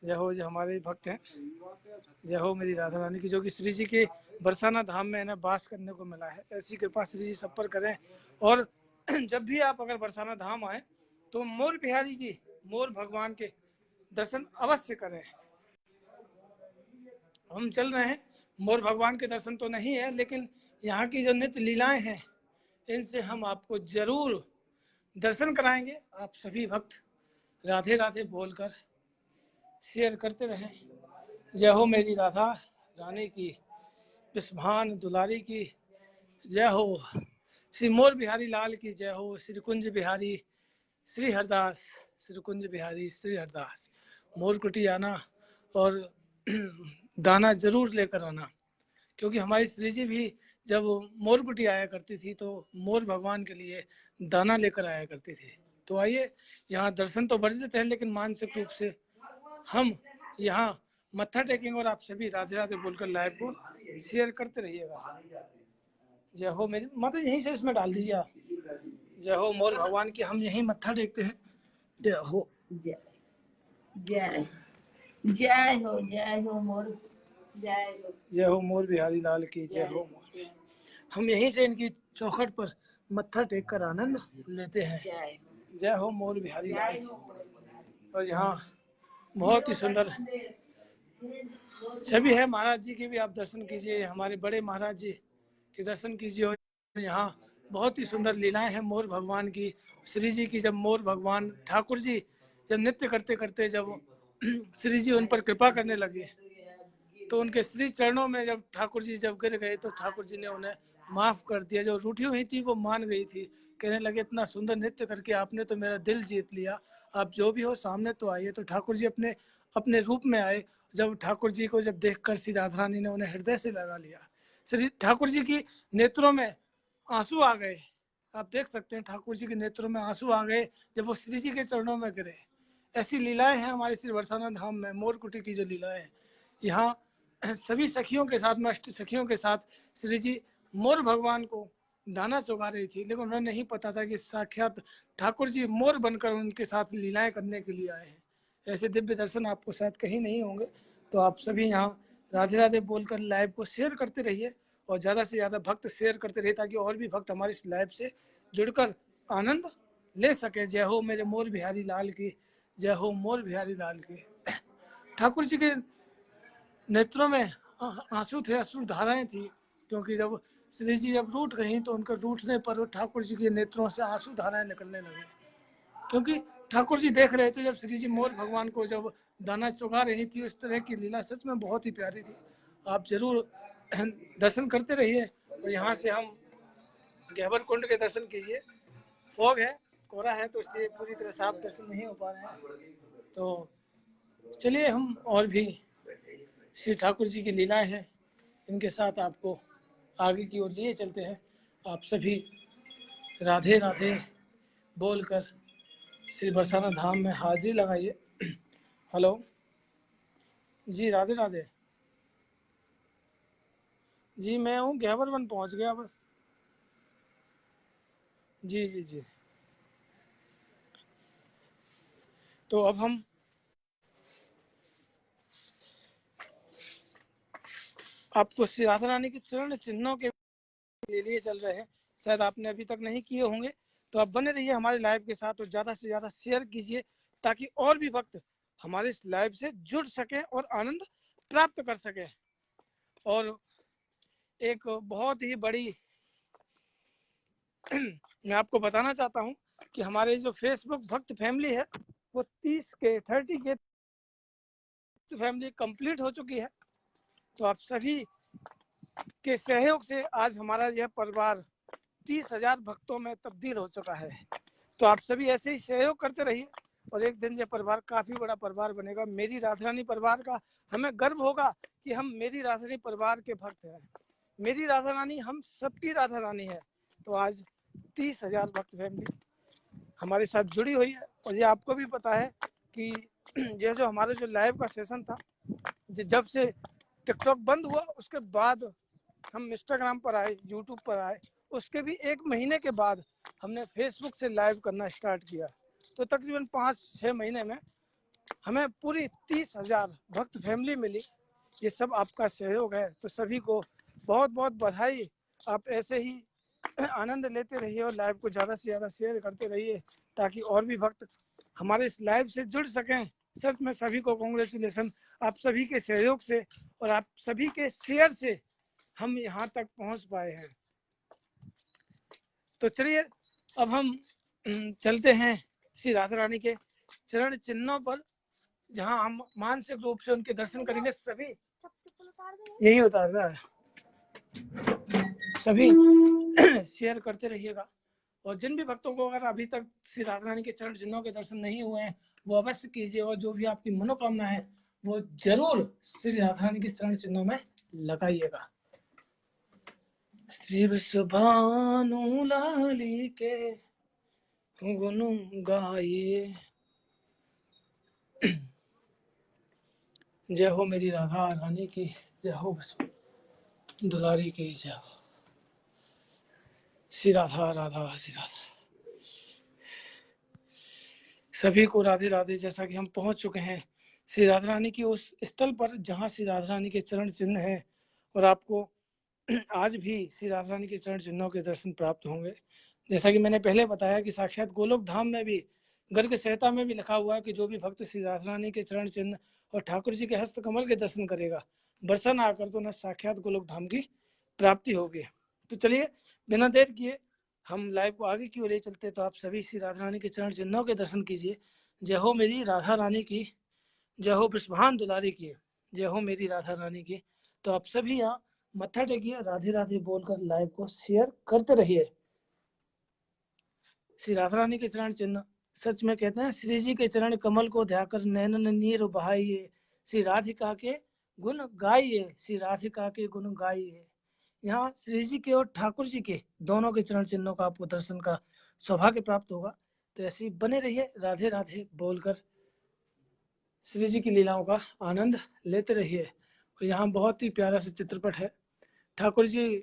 जय हो जो हमारे भक्त हैं। जय हो मेरी राधा रानी की, जो कि श्री जी के बरसाना धाम में इन्हें वास करने को मिला है। ऐसी कृपा श्री जी सब पर करें। और जब भी आप अगर बरसाना धाम आए तो मोर बिहारी जी, मोर भगवान के दर्शन अवश्य करें। हम चल रहे हैं, मोर भगवान के दर्शन तो नहीं है, लेकिन यहाँ की जो नित्य लीलाएं हैं इनसे हम आपको जरूर दर्शन कराएंगे। आप सभी भक्त राधे राधे बोलकर शेयर करते रहें। जय हो मेरी राधा रानी की, विस्भान दुलारी की जय हो। श्री मोर बिहारी लाल की जय हो। श्री कुंज बिहारी श्री हरदास, श्री कुंज बिहारी श्री हरदास। मोरकुटी आना और दाना जरूर लेकर आना, क्योंकि हमारी श्री जी भी जब मोरकुटी आया करती थी तो मोर भगवान के लिए दाना लेकर आया करती थी। तो आइए, यहाँ दर्शन तो वर्जित है लेकिन मानसिक रूप से हम यहाँ मत्था टेकेंगे और आप सभी राधे राधे बोलकर लाइव को शेयर करते रहिएगा। जय हो मेरी माता, यहीं से इसमें डाल दीजिए आप। जय हो मोर भगवान की, हम यहीं मत्था टेकते हैं। जय हो जय जय जय हो, जय हो मोर, जय हो, जय हो मोर बिहारी लाल की जय हो। मोर हम यहीं से इनकी चौखट पर मत्था टेक कर आनंद लेते हैं। जय हो मोर बिहारी लाल। और यहाँ बहुत ही सुंदर छवि है। महाराज जी की भी आप दर्शन कीजिए, हमारे बड़े महाराज जी के दर्शन कीजिए। और यहाँ बहुत ही सुंदर लीलाएं हैं मोर भगवान की, श्री जी की। जब मोर भगवान ठाकुर जी जब नृत्य करते करते जब श्री जी उन पर कृपा करने लगे। तो उनके श्री चरणों में जब ठाकुर जी जब गिर गए तो ठाकुर जी ने उन्हें माफ कर दिया। जो रूठी हुई थी वो मान गई थी, कहने लगे इतना सुंदर नृत्य करके आपने तो मेरा दिल जीत लिया, आप जो भी हो सामने तो आइए। तो ठाकुर जी अपने अपने रूप में आए। जब ठाकुर जी को जब देखकर श्री राधा रानी ने उन्हें हृदय से लगा लिया। श्री ठाकुर जी की नेत्रों में आंसू आ गए। आप देख सकते हैं ठाकुर जी के नेत्रों में आंसू आ गए जब वो श्री जी के चरणों में गिरे। ऐसी लीलाएं हैं हमारे श्री बरसाना धाम में। मोरकुटी की जो लीलाएं हैं, यहाँ सभी सखियों के साथ में, अष्ट सखियों के साथ श्री जी मोर भगवान को दाना चुगा रही थी, लेकिन उन्हें नहीं पता था कि साक्षात ठाकुर जी मोर बनकर उनके साथ लीलाएं करने के लिए आए हैं। ऐसे दिव्य दर्शन आपको शायद कहीं नहीं होंगे। तो आप सभी यहाँ राधे राधे बोलकर लाइव को शेयर करते रहिए और ज़्यादा से ज़्यादा भक्त शेयर करते रहिए, ताकि और भी भक्त हमारे इस लाइव से जुड़कर आनंद ले सके। जय हो मेरे मोर बिहारी लाल की, जय हो मोर बिहारी लाल की। ठाकुर जी के नेत्रों में आंसू थे, अश्रु धाराएं थी, क्योंकि जब श्री जी जब रूठ गई तो उनके रूठने पर ठाकुर जी के नेत्रों से आंसू धाराएं निकलने लगी। क्योंकि ठाकुर जी देख रहे थे जब श्री जी मोर भगवान को जब दाना चुगा रही थी, उस तरह की लीला सच में बहुत ही प्यारी थी। आप जरूर दर्शन करते रहिए। और यहाँ से हम गहबर कुंड के दर्शन कीजिए। फॉग है, कोहरा है, तो इसलिए पूरी तरह साफ दर्शन नहीं हो पा रहे हैं। तो चलिए हम और भी श्री ठाकुर जी की लीलाएं हैं, इनके साथ आपको आगे की ओर लिए चलते हैं। आप सभी राधे राधे बोलकर श्री बरसाना धाम में हाजिरी लगाइए। हेलो जी, राधे राधे जी। मैं हूँ गहबर वन, पहुँच गया बस। जी जी जी। तो अब हम आपको श्री राधा रानी के चरण चिन्हों के लिए चल रहे हैं। शायद आपने अभी तक नहीं किए होंगे, तो आप बने रहिए हमारे लाइव के साथ और ज़्यादा से ज़्यादा शेयर कीजिए, ताकि और भी भक्त हमारे इस लाइव से जुड़ सकें और आनंद प्राप्त कर सकें। और एक बहुत ही बड़ी मैं आपको बताना चाहता हूं कि हमारे जो फेसबुक भक्त फैमिली है वो 30 के फैमिली कंप्लीट हो चुकी है। तो आप सभी के सहयोग से आज हमारा यह परिवार 30,000 भक्तों में तब्दील हो चुका है। तो आप सभी ऐसे ही सहयोग करते रहिए और एक दिन यह परिवार काफी बड़ा परिवार बनेगा। मेरी राधा रानी परिवार का हमें गर्व होगा कि हम मेरी राधा रानी परिवार के भक्त हैं। मेरी राधा रानी हम सबकी राधा रानी है। तो आज 30,000 भक्त फैमिली हमारे साथ जुड़ी हुई है। और ये आपको भी पता है कि ये जो हमारे जो लाइव का सेशन था, जब से टिकटॉक बंद हुआ उसके बाद हम इंस्टाग्राम पर आए, यूट्यूब पर आए, उसके भी 1 महीने के बाद हमने फेसबुक से लाइव करना स्टार्ट किया। तो तकरीबन 5-6 महीने में हमें पूरी 30,000 भक्त फैमिली मिली। ये सब आपका सहयोग है। तो सभी को बहुत बहुत बधाई। आप ऐसे ही आनंद लेते रहिए और लाइव को ज़्यादा से ज़्यादा शेयर करते रहिए, ताकि और भी भक्त हमारे इस लाइव से जुड़ सकें। सच में सभी को कॉन्ग्रेचुलेसन। आप सभी के सहयोग से और आप सभी के शेयर से हम यहाँ तक पहुँच पाए हैं। तो चलिए अब हम चलते हैं श्री राधा रानी के चरण चिन्हों पर, जहाँ हम मानसिक रूप से उनके दर्शन करेंगे। सभी यही उतार रहा है, सभी शेयर करते रहिएगा। और जिन भी भक्तों को अगर अभी तक श्री राधा रानी के चरण चिन्हों के दर्शन नहीं हुए हैं वो अवश्य कीजिए, और जो भी आपकी मनोकामना है वो जरूर श्री राधा रानी के चरण चिन्हों में लगाइएगा। श्री विश्वभानु लाली के गुण गाइए, जय हो मेरी राधा रानी की, जय हो दुलारी की, जय हो श्री राधा राधा श्री राधा। सभी को राधे राधे। जैसा कि हम पहुंच चुके हैं श्री राधा रानी की उस स्थल पर जहां श्री राधा रानी के चरण चिन्ह हैं, और आपको आज भी श्री राधा रानी के चरण चिन्हों के दर्शन प्राप्त होंगे। जैसा कि मैंने पहले बताया कि साक्षात गोलोक धाम में भी, गर्ग संहिता में भी लिखा हुआ है कि जो भी भक्त श्री राधा रानी के चरण चिन्ह और ठाकुर जी के हस्त कमल के दर्शन करेगा, बरसन आकर तो न साक्षात गोलोक धाम की प्राप्ति होगी। तो चलिए बिना देर किए हम लाइव को आगे की ओर ले चलते। तो आप सभी श्री राधा रानी के चरण चिन्हों के दर्शन कीजिए। जय हो मेरी राधा रानी की, जय हो विश्वभान दुलारी की, जय हो मेरी राधा रानी की। तो आप सभी यहाँ मत्था टेकिए, राधे राधे बोलकर लाइव को शेयर करते रहिए। श्री राधा रानी के चरण चिन्ह सच में कहते हैं, श्री जी के चरण कमल को ध्याकर नैनन नीर बहाइए, श्री राधिका के गुण गाइए, श्री राधिका के गुण गाइए। यहाँ श्री जी के और ठाकुर जी के दोनों के चरण चिन्हों का आपको दर्शन का सौभाग्य प्राप्त होगा। तो ऐसे ही बने रहिए, राधे राधे बोलकर श्री जी की लीलाओं का आनंद लेते रहिए। और यहाँ बहुत ही प्यारा सा चित्रपट है, ठाकुर जी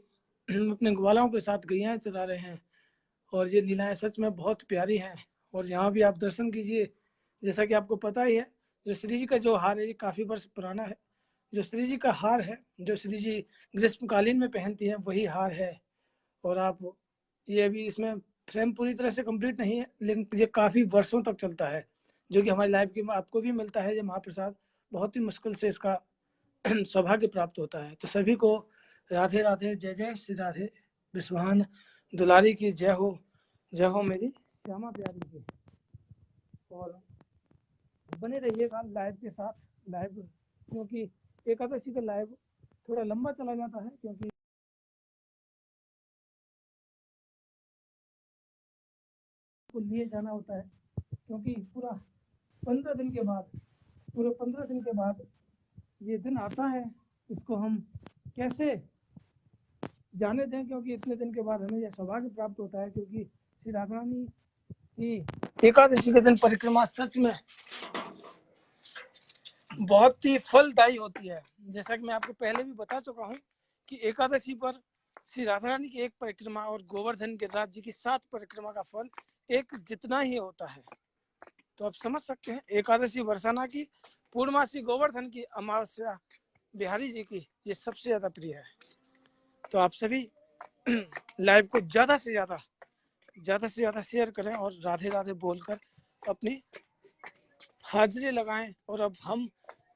अपने ग्वालों के साथ गैयाएं चरा रहे हैं और ये लीलाएं सच में बहुत प्यारी हैं। और यहाँ भी आप दर्शन कीजिए, जैसा कि आपको पता ही है, जो श्री जी का जो हार है ये काफ़ी वर्ष पुराना है। जो श्री जी का हार है, जो श्री जी ग्रीष्मकालीन में पहनती है, वही हार है। और आप ये अभी इसमें फ्रेम पूरी तरह से कंप्लीट नहीं है, लेकिन ये काफ़ी वर्षों तक चलता है, जो कि हमारी लाइफ में आपको भी मिलता है। ये महाप्रसाद बहुत ही मुश्किल से इसका सौभाग्य प्राप्त होता है। तो सभी को राधे राधे, जय जय श्री राधे विश्वभान दुलारी की जय हो मेरी श्यामा प्यारी की। और बने रहिएगा लाइव के साथ, लाइव क्योंकि एकादशी का लाइव थोड़ा लंबा चला जाता है, क्योंकि को लिए जाना होता है, क्योंकि पूरे 15 दिन के बाद ये दिन आता है। इसको हम कैसे जाने दें, क्योंकि इतने दिन के बाद हमें यह सौभाग्य प्राप्त होता है, क्योंकि श्री राधा रानी की एकादशी के दिन परिक्रमा सच में बहुत ही फलदायी होती है। जैसा कि मैं आपको पहले भी बता चुका हूँ कि एकादशी पर श्री राधा रानी की एक परिक्रमा और गोवर्धन गिरिराज जी की 7 परिक्रमा का फल एक जितना ही होता है। तो आप समझ सकते हैं, एकादशी बरसाना की, पूर्णमासी गोवर्धन की, अमावस्या बिहारी जी की, ये सबसे ज्यादा प्रिय है। तो आप सभी लाइव को ज्यादा से ज्यादा शेयर करें और राधे राधे बोलकर अपनी हाजिरी लगाएं। और अब हम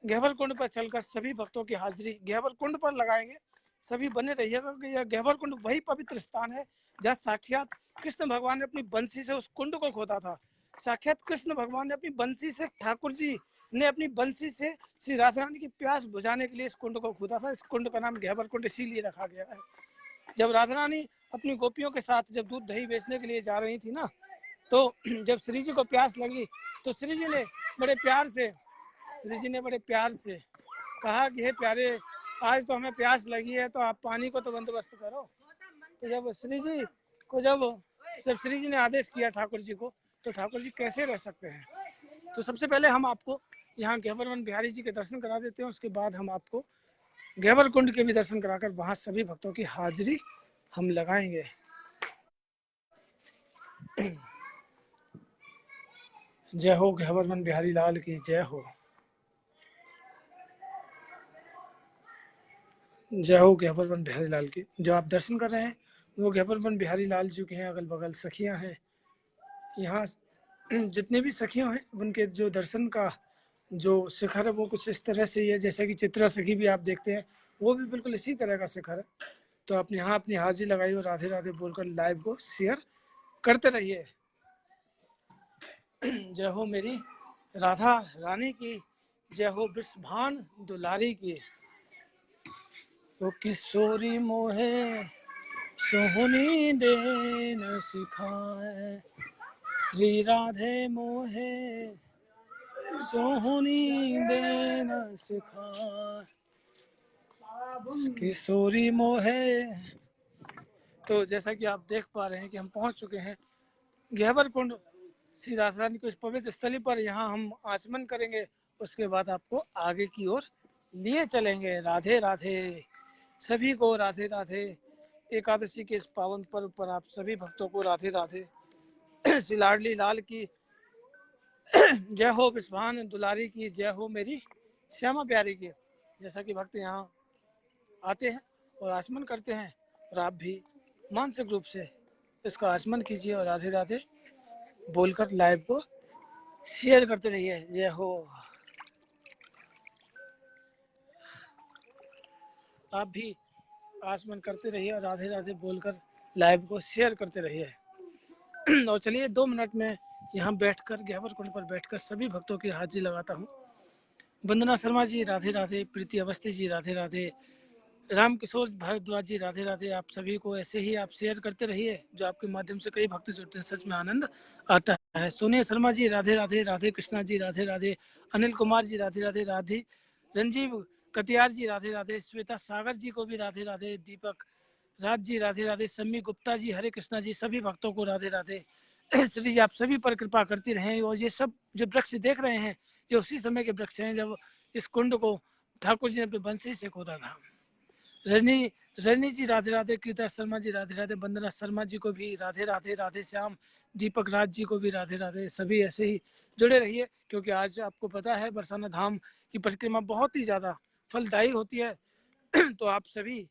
गहवर कुंड पर चलकर सभी भक्तों की हाजिरी गहवर कुंड पर लगाएंगे। सभी बने रहिएगा कि यह गहवर कुंड वही पवित्र स्थान है जहाँ साक्षात कृष्ण भगवान ने अपनी बंसी से उस कुंड को खोदा था। साक्षात कृष्ण भगवान ने अपनी बंसी से, ठाकुर जी ने अपनी बंसी से श्री राधा रानी की प्यास बुझाने के लिए इस कुंड को खोदा था। इस कुंड का नाम गहवर कुंड इसीलिए रखा गया है। जब राधा रानी अपनी गोपियों के साथ जब दूध दही बेचने के लिए जा रही थी ना, तो जब श्री जी को प्यास लगी तो श्री जी ने बड़े प्यार से कहा कि हे प्यारे, आज तो हमें प्यास लगी है, तो आप पानी को तो बंदोबस्त करो। तो जब श्री जी ने आदेश किया ठाकुर जी को, तो ठाकुर जी कैसे रह सकते हैं। तो सबसे पहले हम आपको यहाँ गहवरवन बिहारी जी के दर्शन करा देते हैं, उसके बाद हम आपको गहवर कुंड के भी दर्शन कराकर वहां सभी भक्तों की हाजिरी हम लगाएंगे। जय हो गहवरवन बिहारी लाल की जय हो, जय हो गहवरवन बिहारी लाल की। जो आप दर्शन कर रहे हैं वो गहवरवन बिहारी लाल जी के हैं। अगल बगल सखियां हैं, यहाँ जितने भी सखियां हैं उनके जो दर्शन का जो शिखर है वो कुछ इस तरह से ही है। जैसे कि चित्रा सखी भी आप देखते हैं, वो भी बिल्कुल इसी तरह का शिखर है। तो आप यहाँ अपनी हाजिरी लगाइए और राधे राधे बोलकर लाइव को शेयर करते रहिए। जय हो मेरी राधा रानी की, जय हो विश्वभान दुलारी की। तो किशोरी मोहे सोहनी दे न सिखाए, श्री राधे मोहे सोहनी दे न सिखाए, किशोरी मोहे। तो जैसा कि आप देख पा रहे हैं कि हम पहुंच चुके हैं गहवर कुंड श्री राधा रानी को इस पवित्र स्थली पर। यहाँ हम आचमन करेंगे, उसके बाद आपको आगे की ओर लिए चलेंगे। राधे राधे सभी को, राधे राधे। एकादशी के इस पावन पर्व पर आप सभी भक्तों को राधे राधे। श्री लाडली लाल की जय हो, विश्वभान दुलारी की जय हो, मेरी श्यामा प्यारी की। जैसा कि भक्त यहाँ आते हैं और आचमन करते हैं, और आप भी मानसिक रूप से इसका आचमन कीजिए और राधे राधे बोलकर लाइव को शेयर करते रहिए। जय हो। आप भी आचमन करते रहिए और राधे राधे बोलकर लाइव को शेयर करते रहिए। और चलिए 2 मिनट में यहाँ बैठकर गहवर कुंड पर बैठकर सभी भक्तों की हाजिरी लगाता हूँ। वंदना शर्मा जी राधे राधे, प्रीति अवस्थी जी राधे राधे, राम किशोर भारद्वाज जी राधे राधे। आप सभी को ऐसे ही आप शेयर करते रहिए, जो आपके माध्यम से कई भक्त जुड़ते हैं, सच में आनंद आता है। सोनिया शर्मा जी राधे राधे, राधे कृष्णा जी राधे राधे, अनिल कुमार जी राधे राधे, राधे रंजीव कटियार जी राधे राधे, श्वेता सागर जी को भी राधे राधे, दीपक राज जी राधे राधे, सम्मी गुप्ता जी, हरे कृष्णा जी, सभी भक्तों को राधे राधे। श्री जी आप सभी पर कृपा करती रहें। और ये सब जो वृक्ष देख रहे हैं, ये उसी समय के वृक्ष हैं जब इस कुंड को ठाकुर जी ने अपनी बंसी से खोदा था। रजनी रजनी जी राधे राधे, कीर्ता शर्मा जी राधे राधे, वंदना शर्मा जी को भी राधे राधे, राधे श्याम, दीपक राज जी को भी राधे राधे। सभी ऐसे ही जुड़े रहिए, क्योंकि आज आपको पता है बरसाना धाम की परिक्रमा बहुत ही ज़्यादा फलदायी होती है। तो आप सभी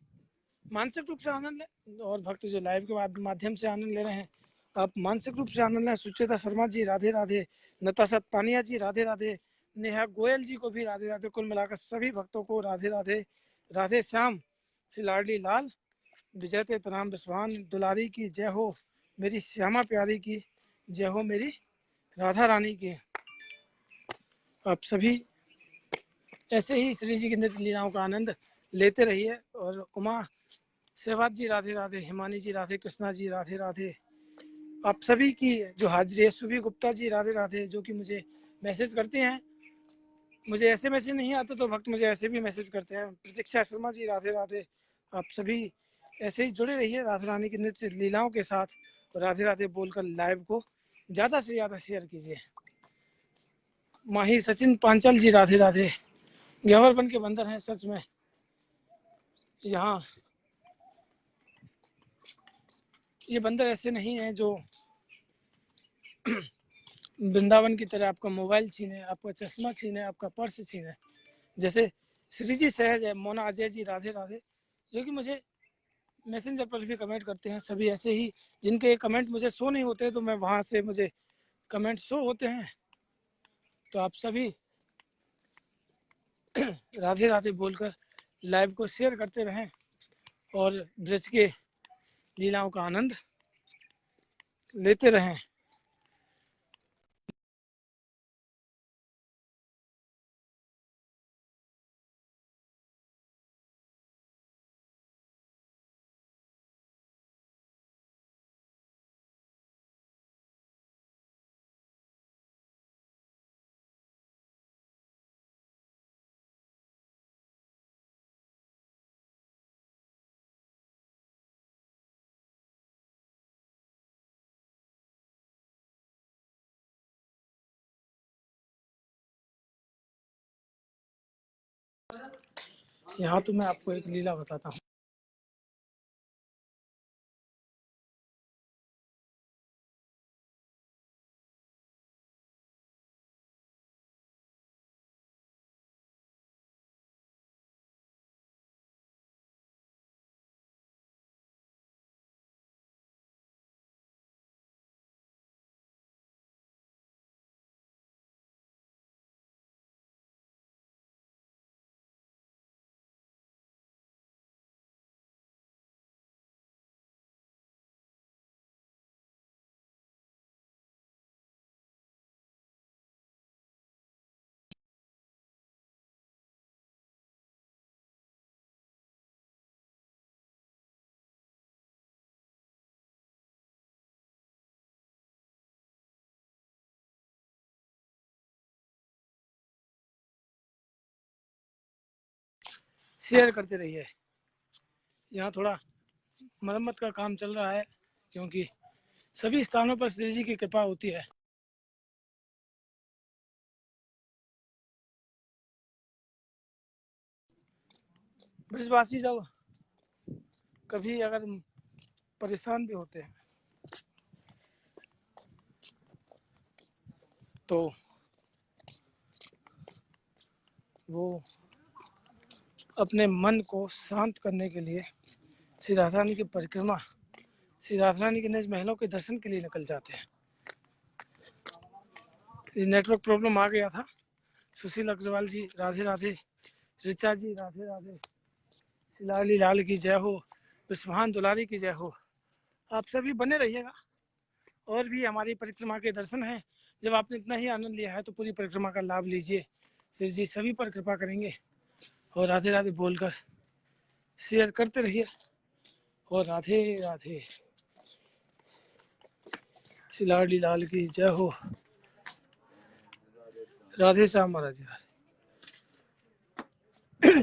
मानसिक रूप से आनंद लें, और भक्त जो लाइव के माध्यम से आनंद ले रहे हैं, आप मानसिक रूप से आनंद लें। सुचेता शर्मा जी राधे राधे, नताशा पानिया जी राधे राधे, नेहा गोयल जी को भी राधे राधे। कुल मिलाकर सभी भक्तों को राधे राधे। राधे श्याम, श्री लाडली लाल, विजय तनाम बिस्वान, दुलारी की जय हो, मेरी श्यामा प्यारी की जय हो, मेरी राधा रानी की। आप सभी ऐसे ही श्री जी की नित्य लीलाओं का आनंद लेते रहिए। और उमा सेवाद जी राधे राधे, हिमानी जी राधे, कृष्णा जी राधे राधे। आप सभी की जो हाजिरी है, सुभी गुप्ता जी राधे राधे, जो कि मुझे मैसेज करते हैं। मुझे ऐसे मैसेज नहीं आते तो भक्त मुझे ऐसे भी मैसेज करते हैं। प्रतीक्षा शर्मा जी राधे राधे। आप सभी ऐसे ही जुड़े रहिए राधा रानी की नित्य लीलाओं के साथ, और राधे राधे बोलकर लाइव को ज़्यादा से ज़्यादा शेयर कीजिए। माही सचिन पांचल जी राधे राधे। गहवर बन के बंदर हैं सच में। यहाँ ये बंदर ऐसे नहीं है जो वृंदावन की तरह आपका मोबाइल छीने, आपका चश्मा छीने, आपका पर्स छीने। जैसे श्री जी सहज है, मोना अजय जी राधे राधे, जो कि मुझे मैसेंजर पर भी कमेंट करते हैं। सभी ऐसे ही जिनके कमेंट मुझे शो नहीं होते, तो मैं वहाँ से मुझे कमेंट शो होते हैं। तो आप सभी राधे राधे बोलकर लाइव को शेयर करते रहें, और ब्रज के लीलाओं का आनंद लेते रहें। यहाँ तो मैं आपको एक लीला बताता हूँ। शेयर करते रहिए। यहाँ थोड़ा मरम्मत का काम चल रहा है, क्योंकि सभी स्थानों पर श्री जी की कृपा होती है। ब्रजवासी जब कभी अगर परेशान भी होते हैं, तो वो अपने मन को शांत करने के लिए श्री राधा रानी की परिक्रमा, श्री राधा रानी के निज महलों के दर्शन के लिए निकल जाते हैं। ये नेटवर्क प्रॉब्लम आ गया था। सुशील अग्रवाल जी राधे राधे, ऋचा जी राधे राधे, श्री लाली लाल की जय हो, विश्वान दुलारी की जय हो। आप सभी बने रहिएगा, और भी हमारी परिक्रमा के दर्शन हैं। जब आपने इतना ही आनंद लिया है तो पूरी परिक्रमा का लाभ लीजिए। श्री जी सभी पर कृपा करेंगे और राधे राधे बोलकर शेयर करते रहिए और राधे राधे। श्री लाडली लाल की जय हो। राधे श्याम महाराज राधे।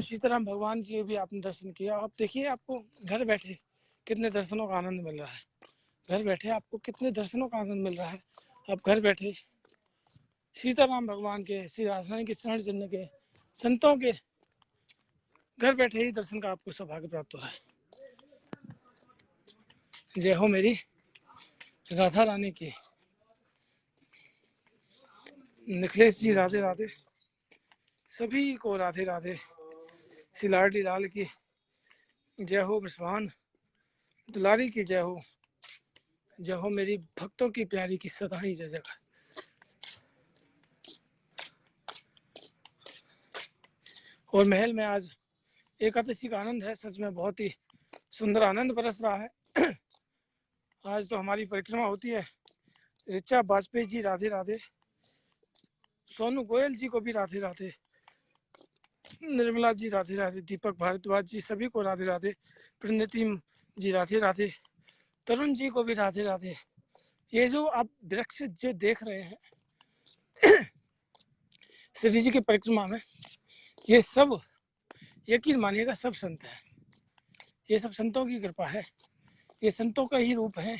सीताराम भगवान जी भी आपने दर्शन किया। आप देखिए आपको घर बैठे कितने दर्शनों का आनंद मिल रहा है। घर बैठे आपको कितने दर्शनों का आनंद मिल रहा है। आप घर बैठे सीताराम भगवान के, श्री राधारानी के चरण चिन्ह के, संतों के घर बैठे ही दर्शन का आपको सौभाग्य प्राप्त हो रहा है। जय हो मेरी राधा रानी की। निखिलेश जी राधे राधे। सभी को राधे राधे। श्री लाडली लाल की जय हो। ब्रजवान दुलारी की जय हो। जय हो मेरी भक्तों की प्यारी की सदा ही जय जयकार। और महल में आज एकादशी का आनंद है। सच में बहुत ही सुंदर आनंद बरस रहा है। आज तो हमारी परिक्रमा होती है। ऋचा वाजपेयी जी राधे राधे। सोनू गोयल जी को भी राधे राधे। निर्मला जी राधे राधे। दीपक भारद्वाज जी सभी को राधे राधे। प्रणति जी राधे राधे। तरुण जी को भी राधे राधे। ये जो आप वृक्ष जो देख रहे हैं श्री जी की परिक्रमा में, ये सब यकीन मानिएगा सब संत हैं। ये सब संतों की कृपा है। ये संतों का ही रूप है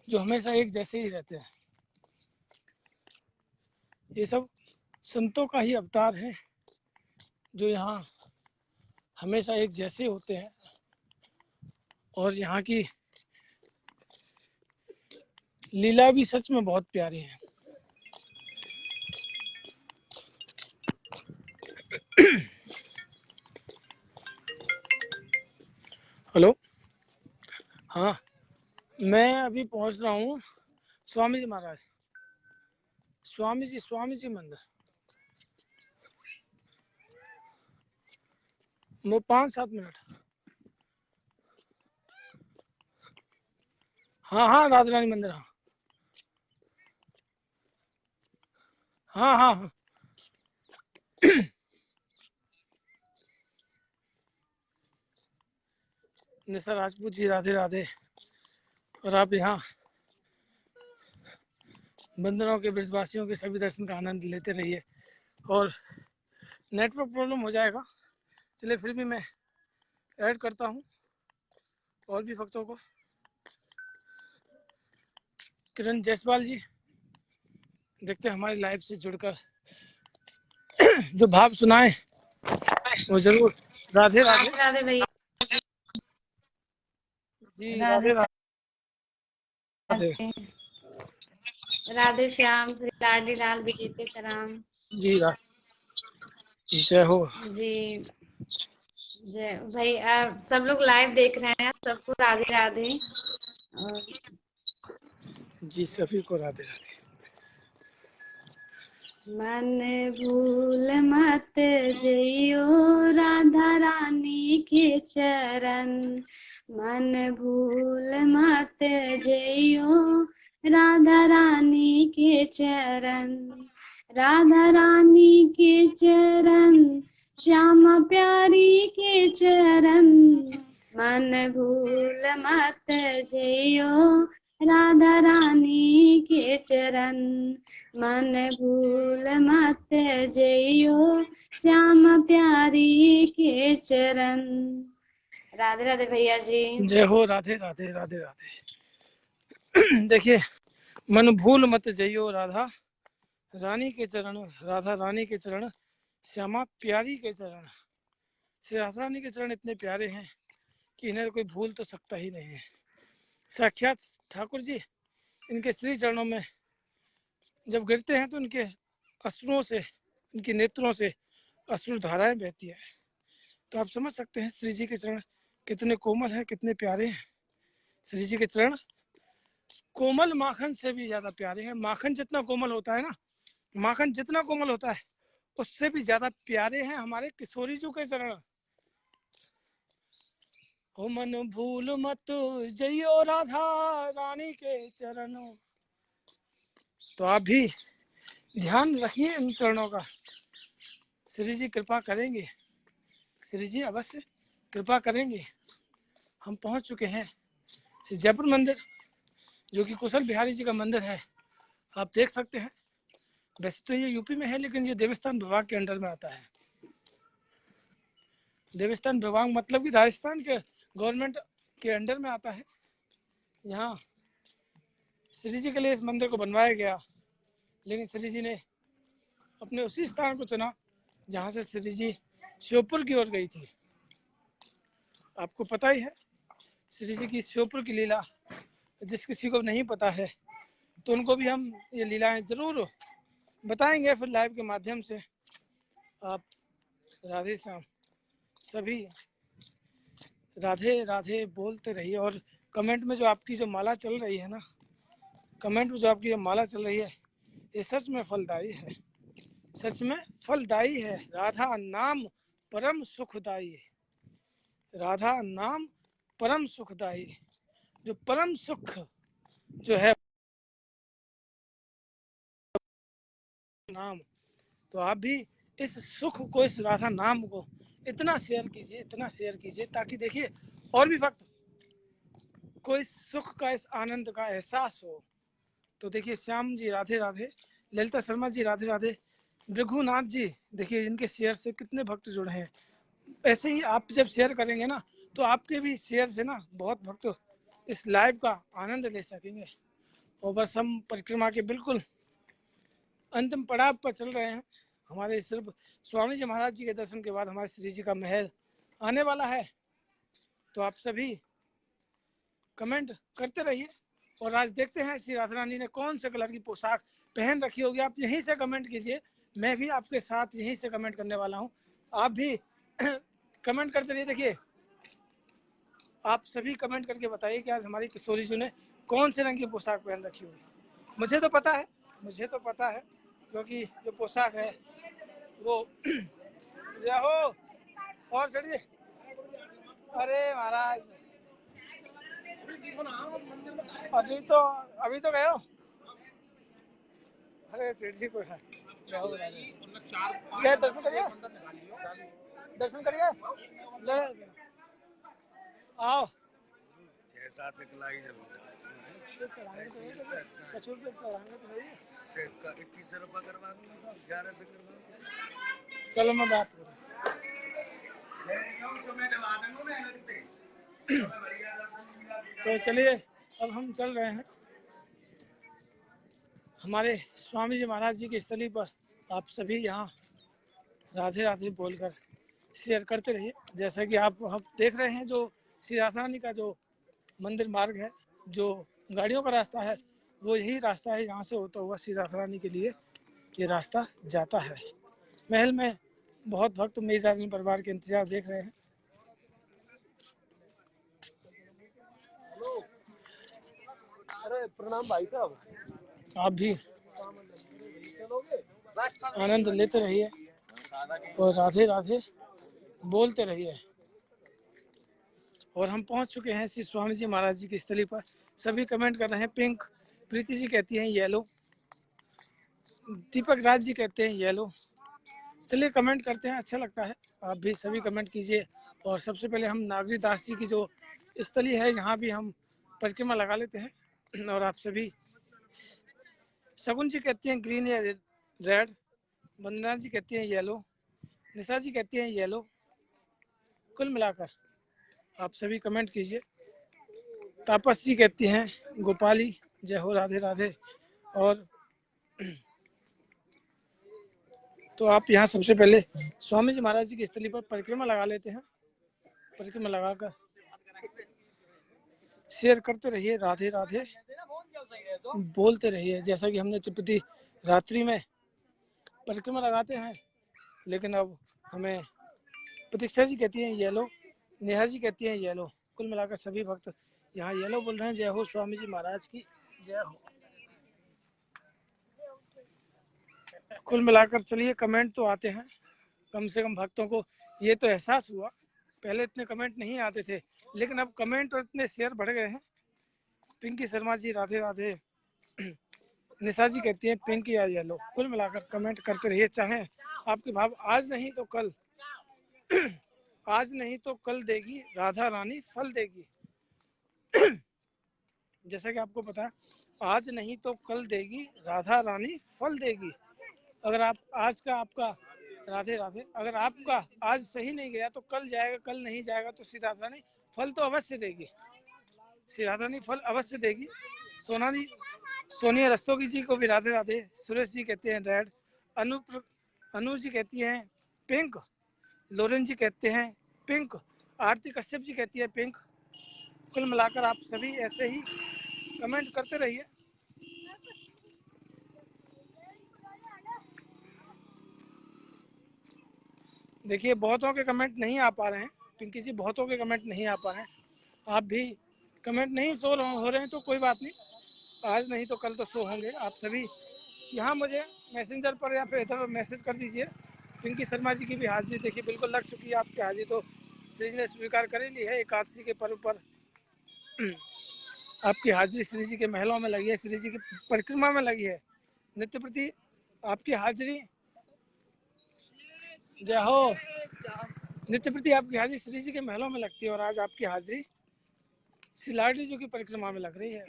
जो हमेशा एक जैसे ही रहते हैं। ये सब संतों का ही अवतार है जो यहाँ हमेशा एक जैसे होते हैं। और यहाँ की लीला भी सच में बहुत प्यारी है। हेलो। हाँ, मैं अभी पहुंच रहा हूँ स्वामी जी महाराज। स्वामी जी मंदिर। वो 5-7 मिनट। हाँ हाँ, राधा रानी मंदिर। हाँ हाँ हाँ हाँ। निशा राजपूत जी राधे राधे। और आप यहाँ बंदरों के ब्रजवासियों के सभी दर्शन का आनंद लेते रहिए। और नेटवर्क प्रॉब्लम हो जाएगा, चलिए फिर भी मैं ऐड करता हूँ और भी भक्तों को। किरण जायसवाल जी, देखते हैं हमारी लाइव से जुड़कर जो भाव सुनाए वो जरूर। राधे राधे। राधे भैया। जी राधे राधे राधे। राधे श्याम श्री लाडली लाल विजेते राम जी जय हो। जी। जय भाई। आप सब लोग लाइव देख रहे हैं, सबको राधे राधे। और जी सभी को राधे राधे। मन भूल मत जइयो राधा रानी के चरण। मन भूल मत जइयो राधा रानी के चरण। राधा रानी के चरण, श्यामा प्यारी के चरण। मन भूल मत जइयो राधा रानी के चरण। मन भूल मत जइयो श्याम प्यारी के चरण। राधे राधे भैया जी। जय हो। राधे राधे राधे राधे। देखिए, मन भूल मत जइयो राधा रानी के चरण। राधा रानी के चरण, श्यामा प्यारी के चरण। श्री राधा रानी के चरण इतने प्यारे हैं कि इन्हें कोई भूल तो सकता ही नहीं है। साक्षात ठाकुर जी इनके श्री चरणों में जब गिरते हैं तो इनके अश्रुओं से, इनके नेत्रों से अश्रु धाराएं बहती है। तो आप समझ सकते हैं श्री जी के चरण कितने कोमल हैं, कितने प्यारे हैं। श्री जी के चरण कोमल माखन से भी ज्यादा प्यारे हैं। माखन जितना कोमल होता है ना, माखन जितना कोमल होता है उससे भी ज्यादा प्यारे हैं हमारे किशोरी जी के चरण। हो मन भूल मत जइयो राधा रानी के चरणों। तो आप भी ध्यान रखिए इन चरणों का श्री जी कृपा करेंगे, श्री जी अवश्य कृपा करेंगे। हम पहुंच चुके हैं श्री जयपुर मंदिर, जो कि कुशल बिहारी जी का मंदिर है। आप देख सकते हैं, वैसे तो ये यूपी में है, लेकिन ये देवस्थान विभाग के अंडर में आता है। देवस्थान विभाग मतलब कि राजस्थान के गवर्नमेंट के अंडर में आता है। यहाँ श्री जी के लिए इस मंदिर को बनवाया गया, लेकिन श्री जी ने अपने उसी स्थान को चुना जहाँ से श्री जी श्योपुर की ओर गई थी। आपको पता ही है श्री जी की श्योपुर की लीला, जिस किसी को नहीं पता है तो उनको भी हम ये लीलाएं जरूर बताएंगे फिर लाइव के माध्यम से। आप राधे श्याम सभी राधे राधे बोलते रहिए। और कमेंट में जो आपकी जो माला चल रही है ना, कमेंट में जो आपकी जो माला चल रही है, ये सच में फलदायी है, सच में फलदायी है। राधा नाम परम सुखदायी, राधा नाम परम सुखदायी। जो परम सुख जो है नाम, तो आप भी इस सुख को, इस राधा नाम को इतना शेयर कीजिए, इतना शेयर कीजिए, ताकि देखिए और भी भक्त को इस सुख का, इस आनंद का एहसास हो। तो देखिए श्याम जी राधे राधे, ललिता शर्मा जी राधे राधे, रघुनाथ जी, देखिए इनके शेयर से कितने भक्त जुड़े हैं। ऐसे ही आप जब शेयर करेंगे ना, तो आपके भी शेयर से ना बहुत भक्त इस लाइव का आनंद ले सकेंगे। और बस हम परिक्रमा के बिल्कुल अंतिम पड़ाव पर चल रहे हैं। हमारे सिर्फ स्वामी जी महाराज जी के दर्शन के बाद हमारे श्री जी का महल आने वाला है। तो आप सभी कमेंट करते रहिए। और आज देखते हैं श्री राधा रानी ने कौन से कलर की पोशाक पहन रखी होगी। आप यहीं से कमेंट कीजिए, मैं भी आपके साथ यहीं से कमेंट करने वाला हूँ। आप भी कमेंट करते रहिए। देखिए आप सभी कमेंट करके बताइए कि आज हमारी किशोरी जी ने कौन से रंग की पोशाक पहन रखी होगी। मुझे तो पता है, मुझे तो पता है, क्योंकि जो पोशाक है वो रहो और चढ़िए। अरे महाराज अभी तो गए हो। अरे सेठ जी कोई है, दर्शन करिए, दर्शन करिए, आओ। 6-7 लाख जरूर कचूर पे चढ़ाएंगे तो सही है। 21 रुपया करवा दूंगा, 11 से करवा दूंगा। चलो मैं बात करूँ। तो चलिए अब हम चल रहे हैं हमारे स्वामी जी महाराज जी की स्थली पर। आप सभी यहाँ राधे राधे बोलकर शेयर करते रहिए। जैसा कि आप देख रहे हैं, जो श्री राधा रानी का जो मंदिर मार्ग है, जो गाड़ियों का रास्ता है, वो यही रास्ता है। यहाँ से होता हुआ श्री राधा रानी के लिए ये रास्ता जाता है। महल में बहुत भक्त मेरी रानी परिवार के इंतजार देख रहे हैं। अरे प्रणाम भाई साहब। आप भी आनंद लेते रहिए और राधे राधे बोलते रहिए। और हम पहुंच चुके हैं श्री स्वामी जी महाराज जी की स्थली पर। सभी कमेंट कर रहे हैं। पिंक प्रीति जी कहती हैं येलो, दीपक राज जी कहते हैं येलो। चलिए कमेंट करते हैं, अच्छा लगता है। आप भी सभी कमेंट कीजिए। और सबसे पहले हम नागरी दास जी की जो स्थली है, यहाँ भी हम परिक्रमा लगा लेते हैं। और आप सभी, शगुन जी कहती हैं ग्रीन या रेड, वंदना जी कहती हैं येलो, निशा जी कहती हैं येलो। कुल मिलाकर आप सभी कमेंट कीजिए। तापस जी कहती हैं गोपाली, जय हो राधे राधे। और तो आप यहाँ सबसे पहले स्वामी जी महाराज जी की स्थली पर परिक्रमा लगा लेते हैं। परिक्रमा लगाकर शेयर करते रहिए, राधे राधे बोलते रहिए। जैसा कि हमने त्रिपुटी रात्रि में परिक्रमा लगाते हैं, लेकिन अब हमें प्रतीक्षा जी कहती हैं येलो, नेहा जी कहती हैं येलो। कुल मिलाकर सभी भक्त यहाँ येलो बोल रहे हैं। जय हो स्वामी जी महाराज की जय हो। कुल मिलाकर चलिए कमेंट तो आते हैं, कम से कम भक्तों को ये तो एहसास हुआ। पहले इतने कमेंट नहीं आते थे, लेकिन अब कमेंट और इतने शेयर बढ़ गए हैं। पिंकी शर्मा जी राधे राधे, निशा जी कहती हैं पिंक या येलो। कुल मिलाकर कमेंट करते रहिए, चाहे आपके भाव आज नहीं तो कल आज नहीं तो कल देगी राधा रानी फल देगी। जैसा कि आपको पता है, आज नहीं तो कल देगी राधा रानी फल देगी। अगर आप आज का आपका राधे राधे, अगर आपका आज सही नहीं गया तो कल जाएगा, कल नहीं जाएगा तो श्री राधा रानी फल तो अवश्य देगी, श्री राधा रानी फल अवश्य देगी। सोनिया रस्तोगी जी को भी राधे राधे। सुरेश जी कहते हैं रेड, अनु जी कहती हैं पिंक, लोरेन जी कहते हैं पिंक, आरती कश्यप जी कहती है पिंक। कुल मिलाकर आप सभी ऐसे ही कमेंट करते रहिए। देखिए बहुतों के कमेंट नहीं आ पा रहे हैं, पिंकी जी बहुतों के कमेंट नहीं आ पा रहे हैं। आप भी कमेंट नहीं हो रहे हैं तो कोई बात नहीं, आज नहीं तो कल तो शो होंगे। आप सभी यहाँ मुझे मैसेंजर पर या फिर इधर मैसेज कर दीजिए। पिंकी शर्मा जी की भी हाजिरी देखिए बिल्कुल लग चुकी है। आपकी हाजिरी तो श्री जी ने स्वीकार कर ही ली है। एकादशी के पर्व पर आपकी हाजिरी श्री जी के महलों में लगी है, श्री जी की परिक्रमा में लगी है। नित्य प्रति आपकी हाजिरी, जय हो, नित्य प्रति आपकी हाजिरी श्री जी के महलों में लगती है और आज आपकी हाजिरी श्री लाडली जी की परिक्रमा में लग रही है।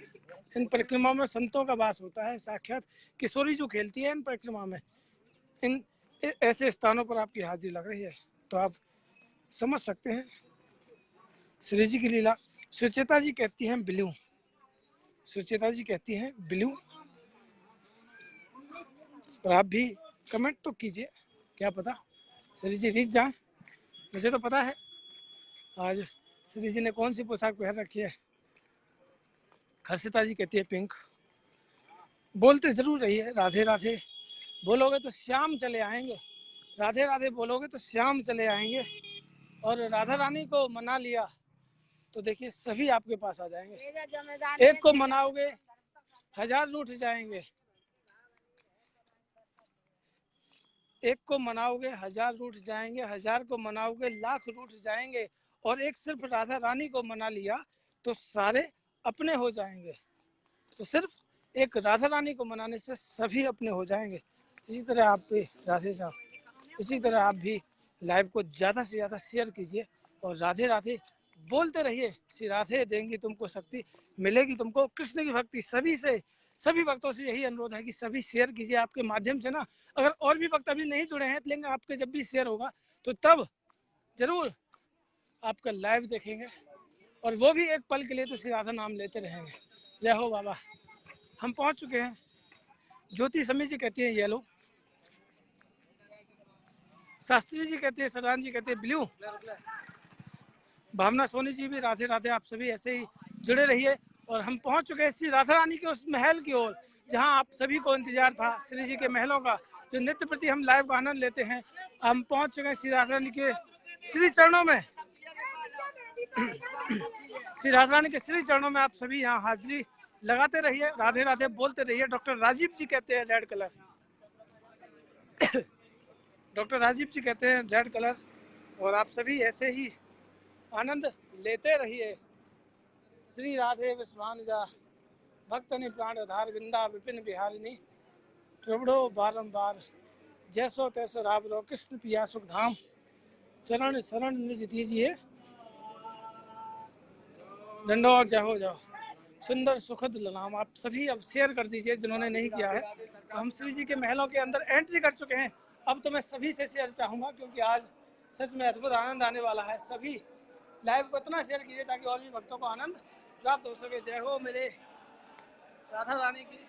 इन परिक्रमाओं में संतों का वास होता है, साक्षात किशोरी जो खेलती है इन परिक्रमा में। इन ऐसे स्थानों पर आपकी हाजिरी लग रही है तो आप समझ सकते हैं श्री जी की लीला। सुचेता जी कहती हैं ब्लू, सुचेता जी कहती हैं ब्लू। और आप भी कमेंट तो कीजिए, क्या पता श्री जी रीत जाए। मुझे तो पता है आज श्री जी ने कौन सी पोशाक पहन रखी है। हर्षिता जी कहती है पिंक। बोलते जरूर रहिए राधे राधे, बोलोगे तो श्याम चले आएंगे, राधे राधे बोलोगे तो श्याम चले आएंगे। और राधा रानी को मना लिया तो देखिए सभी आपके पास आ जाएंगे। एक को मनाओगे 1000 रूठ जाएंगे, एक को मनाओगे 1000 रूठ जाएंगे, 1000 को मनाओगे लाख रूठ जाएंगे। और एक सिर्फ राधा रानी को मना लिया तो सारे अपने हो जाएंगे। तो सिर्फ एक राधा रानी को मनाने से सभी अपने हो जाएंगे। इसी तरह आप भी राधे साहब, इसी तरह आप भी लाइव को ज़्यादा से ज़्यादा शेयर कीजिए और राधे राधे बोलते रहिए। श्री राधे देंगी तुमको शक्ति, मिलेगी तुमको कृष्ण की भक्ति। सभी से, सभी भक्तों से यही अनुरोध है कि सभी शेयर कीजिए। आपके माध्यम से ना, अगर और भी भक्त अभी नहीं जुड़े हैं लेकिन आपके जब भी शेयर होगा तो तब जरूर आपका लाइव देखेंगे और वो भी एक पल के लिए तो श्री राधा नाम लेते रहेंगे। जय हो बाबा। हम पहुंच चुके हैं। ज्योति समी जी कहती है येलो, शास्त्री जी कहते हैं, सदान जी कहते हैं ब्लू, भावना सोनी जी भी राधे राधे। आप सभी ऐसे ही जुड़े रहिए। और हम पहुंच चुके हैं श्री राधा रानी के उस महल की ओर जहां आप सभी को इंतजार था, श्री जी के महलों का, जो नित्य प्रति हम लाइव का आनंद लेते हैं। हम पहुंच चुके हैं श्री राधा रानी के श्री चरणों में। श्री राधा रानी के श्री चरणों में आप सभी यहाँ हाजिरी लगाते रहिए, राधे राधे बोलते रहिए। डॉक्टर राजीव जी कहते हैं रेड कलर, डॉक्टर राजीव जी कहते हैं रेड कलर। और आप सभी ऐसे ही आनंद लेते रहिए। श्री राधे विश्वान जा भक्तनि प्राण आधार, विंदा विपिन बिहारिणी, प्रभुडो बारंबार, जैसो तैसो राबरो, कृष्ण पिया सुख धाम, चरण शरण निज दीजिए, दंडोत जाओ जाओ सुंदर सुखद नाम। आप सभी अब शेयर कर दीजिए जिन्होंने नहीं किया है। तो हम श्री जी के महलों के अंदर एंट्री कर चुके हैं। अब तो मैं सभी से शेयर चाहूँगा क्योंकि आज सच में अद्भुत आनंद आने वाला है। सभी लाइव को इतना शेयर कीजिए ताकि और भी भक्तों को आनंद प्राप्त हो सके। जय हो मेरे राधा रानी की।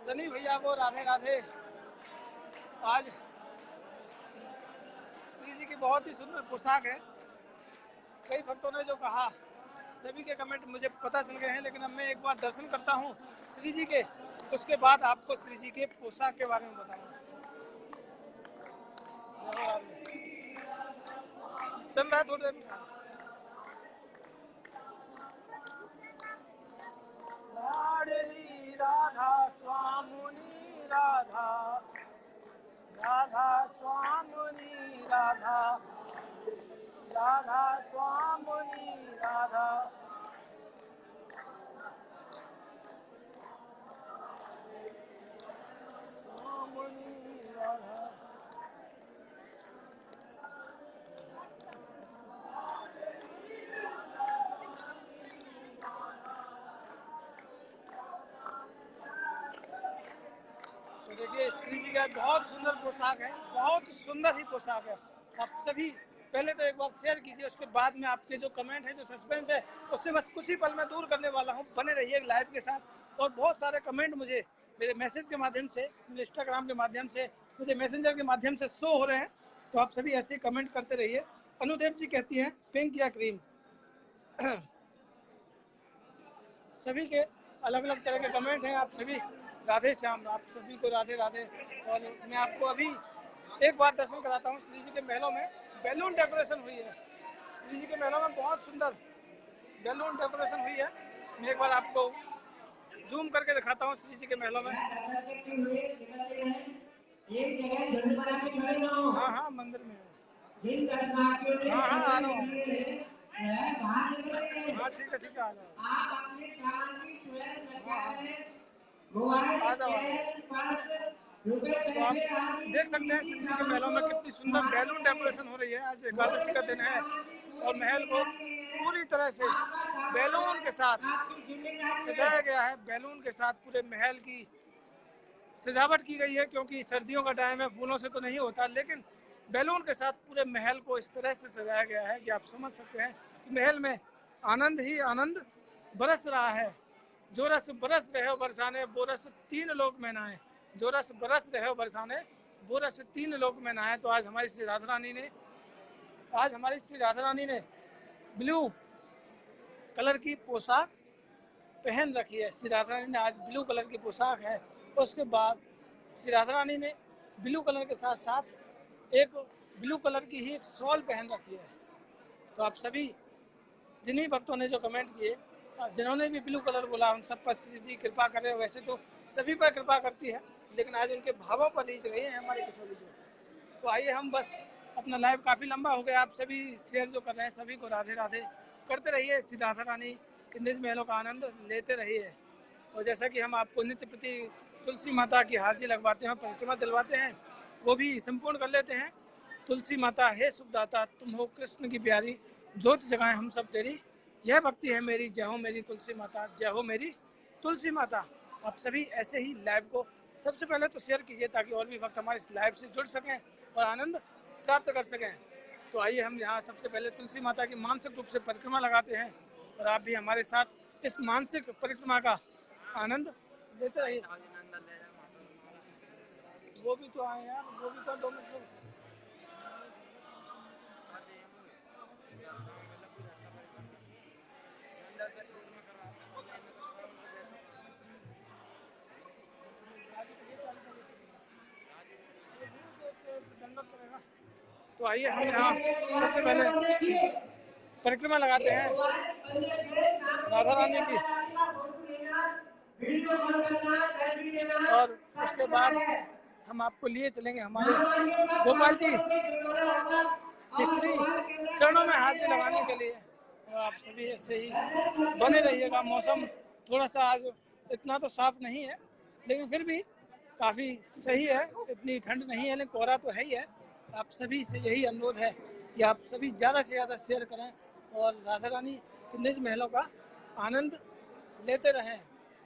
सनी भैया को राधे राधे। आज श्री जी की बहुत ही सुंदर पोशाक है। कई भक्तों ने जो कहा, सभी के कमेंट मुझे पता चल गए हैं, लेकिन अब मैं एक बार दर्शन करता हूँ श्री जी के, उसके बाद आपको श्री जी के पोशाक के बारे में बताऊंगा। चल रहा है थोड़ी देर। लाडली राधा स्वामुनी राधा, राधा स्वामुनी राधा, राधा स्वामुनी राधा, स्वामुनी श्री जी का बहुत सुंदर पोशाक है, बहुत सुंदर ही पोशाक है। आप सभी पहले तो एक बार शेयर कीजिए, उसके बाद में आपके जो कमेंट है, जो सस्पेंस है, उससे बस कुछ ही पल में दूर करने वाला हूँ। बने रहिए लाइव के साथ। और बहुत सारे कमेंट मुझे मेरे मैसेज के माध्यम से, मेरे इंस्टाग्राम के माध्यम से, मुझे मैसेंजर के माध्यम से शो हो रहे हैं, तो आप सभी ऐसे कमेंट करते रहिए। अनुदेव जी कहती हैं पिंक या क्रीम। सभी के अलग अलग तरह के कमेंट हैं। आप सभी राधे श्याम, आप सभी को राधे राधे। और मैं आपको अभी एक बार दर्शन कराता हूँ। श्री जी के महलों में बैलून डेकोरेशन हुई है। श्री जी के महलों में बहुत सुंदर बैलून डेकोरेशन हुई है। मैं एक बार आपको जूम करके दिखाता हूँ श्री जी के महलों में। हाँ हाँ, मंदिर में है। हाँ हाँ, आ रहा हूँ। हाँ ठीक है, ठीक है, आ जाओ। आ जाओ। तो आप देख सकते हैं श्री जी के महलों में कितनी सुंदर बैलून डेकोरेशन हो रही है। आज एकादशी का दिन है और महल को पूरी तरह से बैलून के साथ सजाया गया है। बैलून के साथ पूरे महल की सजावट की गई है, क्योंकि सर्दियों का टाइम है, फूलों से तो नहीं होता, लेकिन बैलून के साथ पूरे महल को इस तरह से सजाया गया है कि आप समझ सकते हैं कि महल में आनंद ही आनंद बरस रहा है। जो रस बरस रहे हो बरसाने, वो रस तीन लोक में नहाए। जो रस बरस रहे हो बरसाने, वो रस तीन लोक में नहाए। तो आज हमारी श्री राधा रानी ने ब्लू कलर की पोशाक पहन रखी है। श्री राधा रानी ने आज ब्लू कलर की पोशाक है। उसके बाद श्री राधा रानी ने ब्लू कलर के साथ साथ एक ब्लू कलर की ही एक शॉल पहन रखी है। तो आप सभी जिन्हीं भक्तों ने जो कमेंट किए, जिन्होंने भी ब्लू कलर बोला, उन सब पर श्री जी कृपा करे। वैसे तो सभी पर कृपा करती है, लेकिन आज उनके भावों पर रीझ गए हैं हमारे किशोरी जी। तो आइए, हम बस अपना लाइव काफ़ी लंबा हो गया, आप सभी शेयर जो कर रहे हैं, सभी को राधे राधे करते रहिए। श्री राधा रानी के निज महलों का आनंद लेते रहिए। और जैसा कि हम आपको नित्य प्रति तुलसी माता की हाजिरी लगवाते हैं, परिक्रमा दिलवाते हैं, वो भी संपूर्ण कर लेते हैं। तुलसी माता हे सुखदाता, तुम हो कृष्ण की प्यारी, ज्योति जगाएं हम सब तेरी, यह भक्ति है मेरी, जय हो मेरी तुलसी माता, जय हो मेरी तुलसी माता। आप सभी ऐसे ही लाइव को सबसे पहले तो शेयर कीजिए, ताकि और भी वक्त हमारे इस लाइव से जुड़ सकें और आनंद प्राप्त कर सकें। तो आइए, हम यहाँ सबसे पहले तुलसी माता की मानसिक रूप से परिक्रमा लगाते हैं, और आप भी हमारे साथ इस मानसिक परिक्रमा का आनंद लेते रहिए। वो भी तो आए यार, वो भी तो 2 मिनट। तो आइए, हम यहाँ सबसे पहले परिक्रमा लगाते हैं राधा रानी की, और उसके बाद हम आपको लिए चलेंगे हमारे गोपाल जी के श्री चरणों में हाथ से लगाने के लिए। और आप सभी ऐसे ही बने रहिएगा। मौसम थोड़ा सा आज इतना तो साफ नहीं है, लेकिन फिर भी काफ़ी सही है। इतनी ठंड नहीं है, लेकिन कोहरा तो है ही है। आप सभी से यही अनुरोध है कि आप सभी ज़्यादा से ज़्यादा शेयर करें और राधा रानी के निज महलों का आनंद लेते रहें।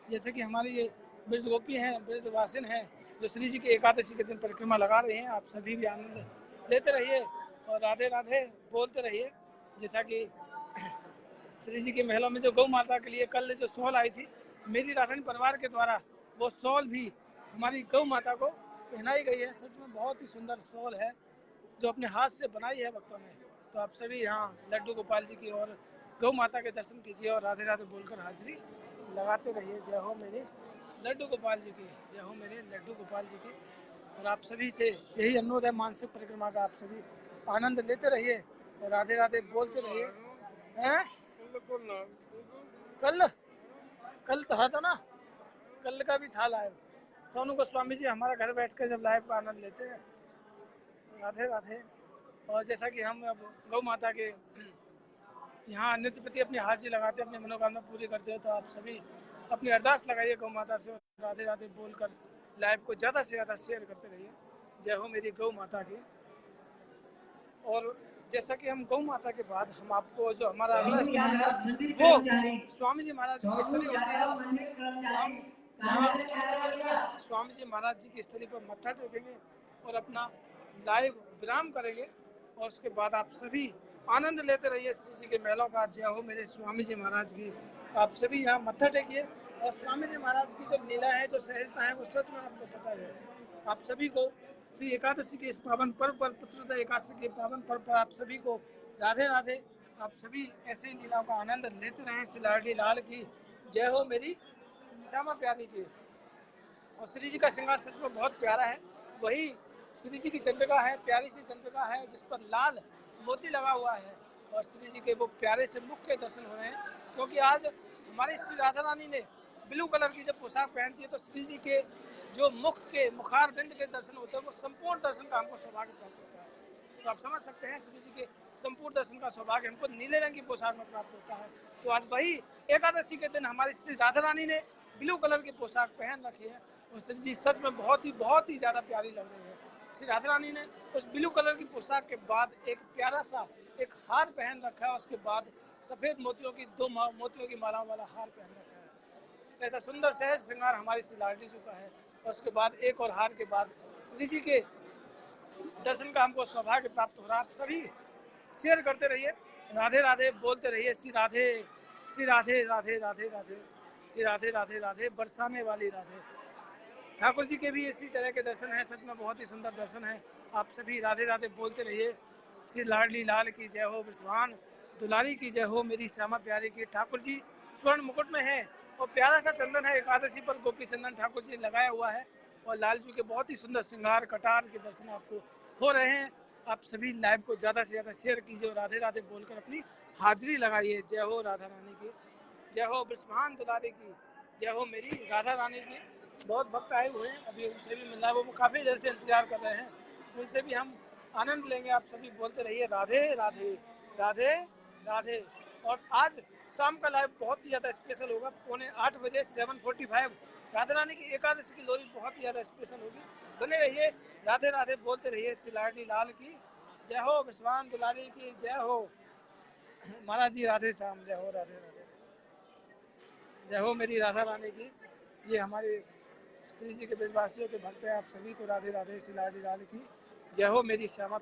जैसे कि हमारे ये ब्रज गोपी हैं, ब्रजवासिन हैं, जो श्री जी की एकादशी के दिन परिक्रमा लगा रहे हैं। आप सभी भी आनंद लेते रहिए और राधे राधे बोलते रहिए। जैसा कि श्री जी के महलों में जो गौ माता के लिए कल जो शॉल आई थी मेरी राधानी परिवार के द्वारा, वो शॉल भी हमारी गौ माता को पहनाई गई है। सच में बहुत ही सुंदर शॉल है, जो अपने हाथ से बनाई है भक्तों ने। तो आप सभी यहाँ लड्डू गोपाल जी की और गौ माता के दर्शन कीजिए और राधे राधे बोलकर हाजिरी लगाते रहिए। जय हो मेरे लड्डू गोपाल जी की, जय हो मेरे लड्डू गोपाल जी की। और आप सभी से यही अनुरोध है मानसिक परिक्रमा का, आप सभी आनंद लेते रहिए और राधे राधे बोलते रहिए। हैं? कल तो था ना, कल का भी था लाइव। सोनू गोस्वामी जी हमारा घर बैठ कर जब लाइव का आनंद लेते हैं। राधे राधे। और जैसा कि हम अब गौ माता के यहाँ नित्य प्रति अपनी हाजिरी लगाते हैं, अपनी मनोकामना पूरी करते हैं, तो आप सभी अपनी अरदास लगाइए गौ माता से और राधे राधे बोलकर लाइव को ज़्यादा से ज़्यादा शेयर करते रहिए। जय हो मेरी गौ माता की। और जैसा कि हम गौ माता के बाद हम आपको जो हमारा अगला स्थान है वो स्वामी जी महाराज की स्थली होती है। हम स्वामी जी महाराज जी की स्थली पर मत्था टेकेंगे और अपना लाइव विराम करेंगे और उसके बाद आप सभी आनंद लेते रहिए श्री जी के मेलों का। जय हो मेरे स्वामी जी महाराज की। आप सभी यहाँ मत्था टेकिए और स्वामी जी महाराज की जो लीला है, जो सहजता है, वो सच में आपको पता है। आप सभी को श्री एकादशी के इस पावन पर्व पर, पुत्रदा एकादशी के पावन पर्व पर आप सभी को राधे राधे। आप सभी ऐसे लीलाओं का आनंद लेते रहें। श्री लाडली लाल की जय हो मेरी श्यामा प्यारी की। और श्री जी का श्रृंगार सच में बहुत प्यारा है। वही श्री जी की चंद्रिका है, प्यारी सी चंद्रिका है जिस पर लाल मोती लगा हुआ है और श्री जी के वो प्यारे से मुख के दर्शन हो रहे हैं। क्योंकि आज हमारी श्री राधा रानी ने ब्लू कलर की जब पोशाक पहनती है तो श्री जी के जो मुख के मुखार बिंद के दर्शन होते हैं, वो संपूर्ण दर्शन का हमको सौभाग्य प्राप्त होता है। तो आप समझ सकते हैं श्री जी के संपूर्ण दर्शन का सौभाग्य हमको नीले रंग की पोशाक में प्राप्त होता है। तो आज वही एकादशी के दिन हमारी श्री राधा रानी ने ब्लू कलर की पोशाक पहन रखी है और श्री जी सच में बहुत ही ज़्यादा प्यारी लग रही है। श्री राधा रानी ने उस ब्लू कलर की पोशाक के बाद एक प्यारा सा एक हार पहन रखा है, उसके बाद सफ़ेद मोतियों की दो मोतियों की मालाओं वाला हार पहन रखा है। ऐसा सुंदर सहज श्रृंगार हमारी श्री लाडली जी का है। और उसके बाद एक और हार के बाद श्री जी के दर्शन का हमको सौभाग्य प्राप्त हो रहा है। आप सभी शेयर करते रहिए, राधे राधे बोलते रहिए। श्री राधे राधे राधे राधे, श्री राधे राधे राधे बरसाने वाली राधे। ठाकुर जी के भी इसी तरह के दर्शन हैं, सच में बहुत ही सुंदर दर्शन है। आप सभी राधे राधे बोलते रहिए। श्री लाडली लाल की जय हो, विश्वान दुलारी की जय हो, मेरी श्यामा प्यारी की। ठाकुर जी स्वर्ण मुकुट में है और प्यारा सा चंदन है, एकादशी पर गोपी चंदन ठाकुर जी लगाया हुआ है और लाल जी के बहुत ही सुंदर श्रृंगार कटार के दर्शन आपको हो रहे हैं। आप सभी लाइव को ज़्यादा से ज़्यादा शेयर कीजिए और राधे राधे बोलकर अपनी हाजिरी लगाइए। जय हो राधा रानी की, जय हो विश्वान दुलारी की, जय हो मेरी राधा रानी की। बहुत भक्त आए हुए हैं, अभी उनसे भी मिलना है, वो काफ़ी देर से इंतजार कर रहे हैं, उनसे भी हम आनंद लेंगे। आप सभी बोलते रहिए राधे राधे राधे राधे। और आज शाम का लाइव बहुत ही ज़्यादा स्पेशल होगा, 7:45 बजे 7:45 राधा रानी की एकादशी की लोरी बहुत ही ज़्यादा स्पेशल होगी। बने रहिए, राधे राधे बोलते रहिए। श्री लाडली लाल की जय हो, विश्वान दुलारी की जय हो, महाराज जी राधे श्याम। जय हो राधे राधे, जय हो मेरी राधा रानी की। ये हमारे श्री जी के ब्रजवासियों के भक्त हैं। आप सभी को राधे राधे। श्री लाडली लाल की जय हो, मेरी श्यामा।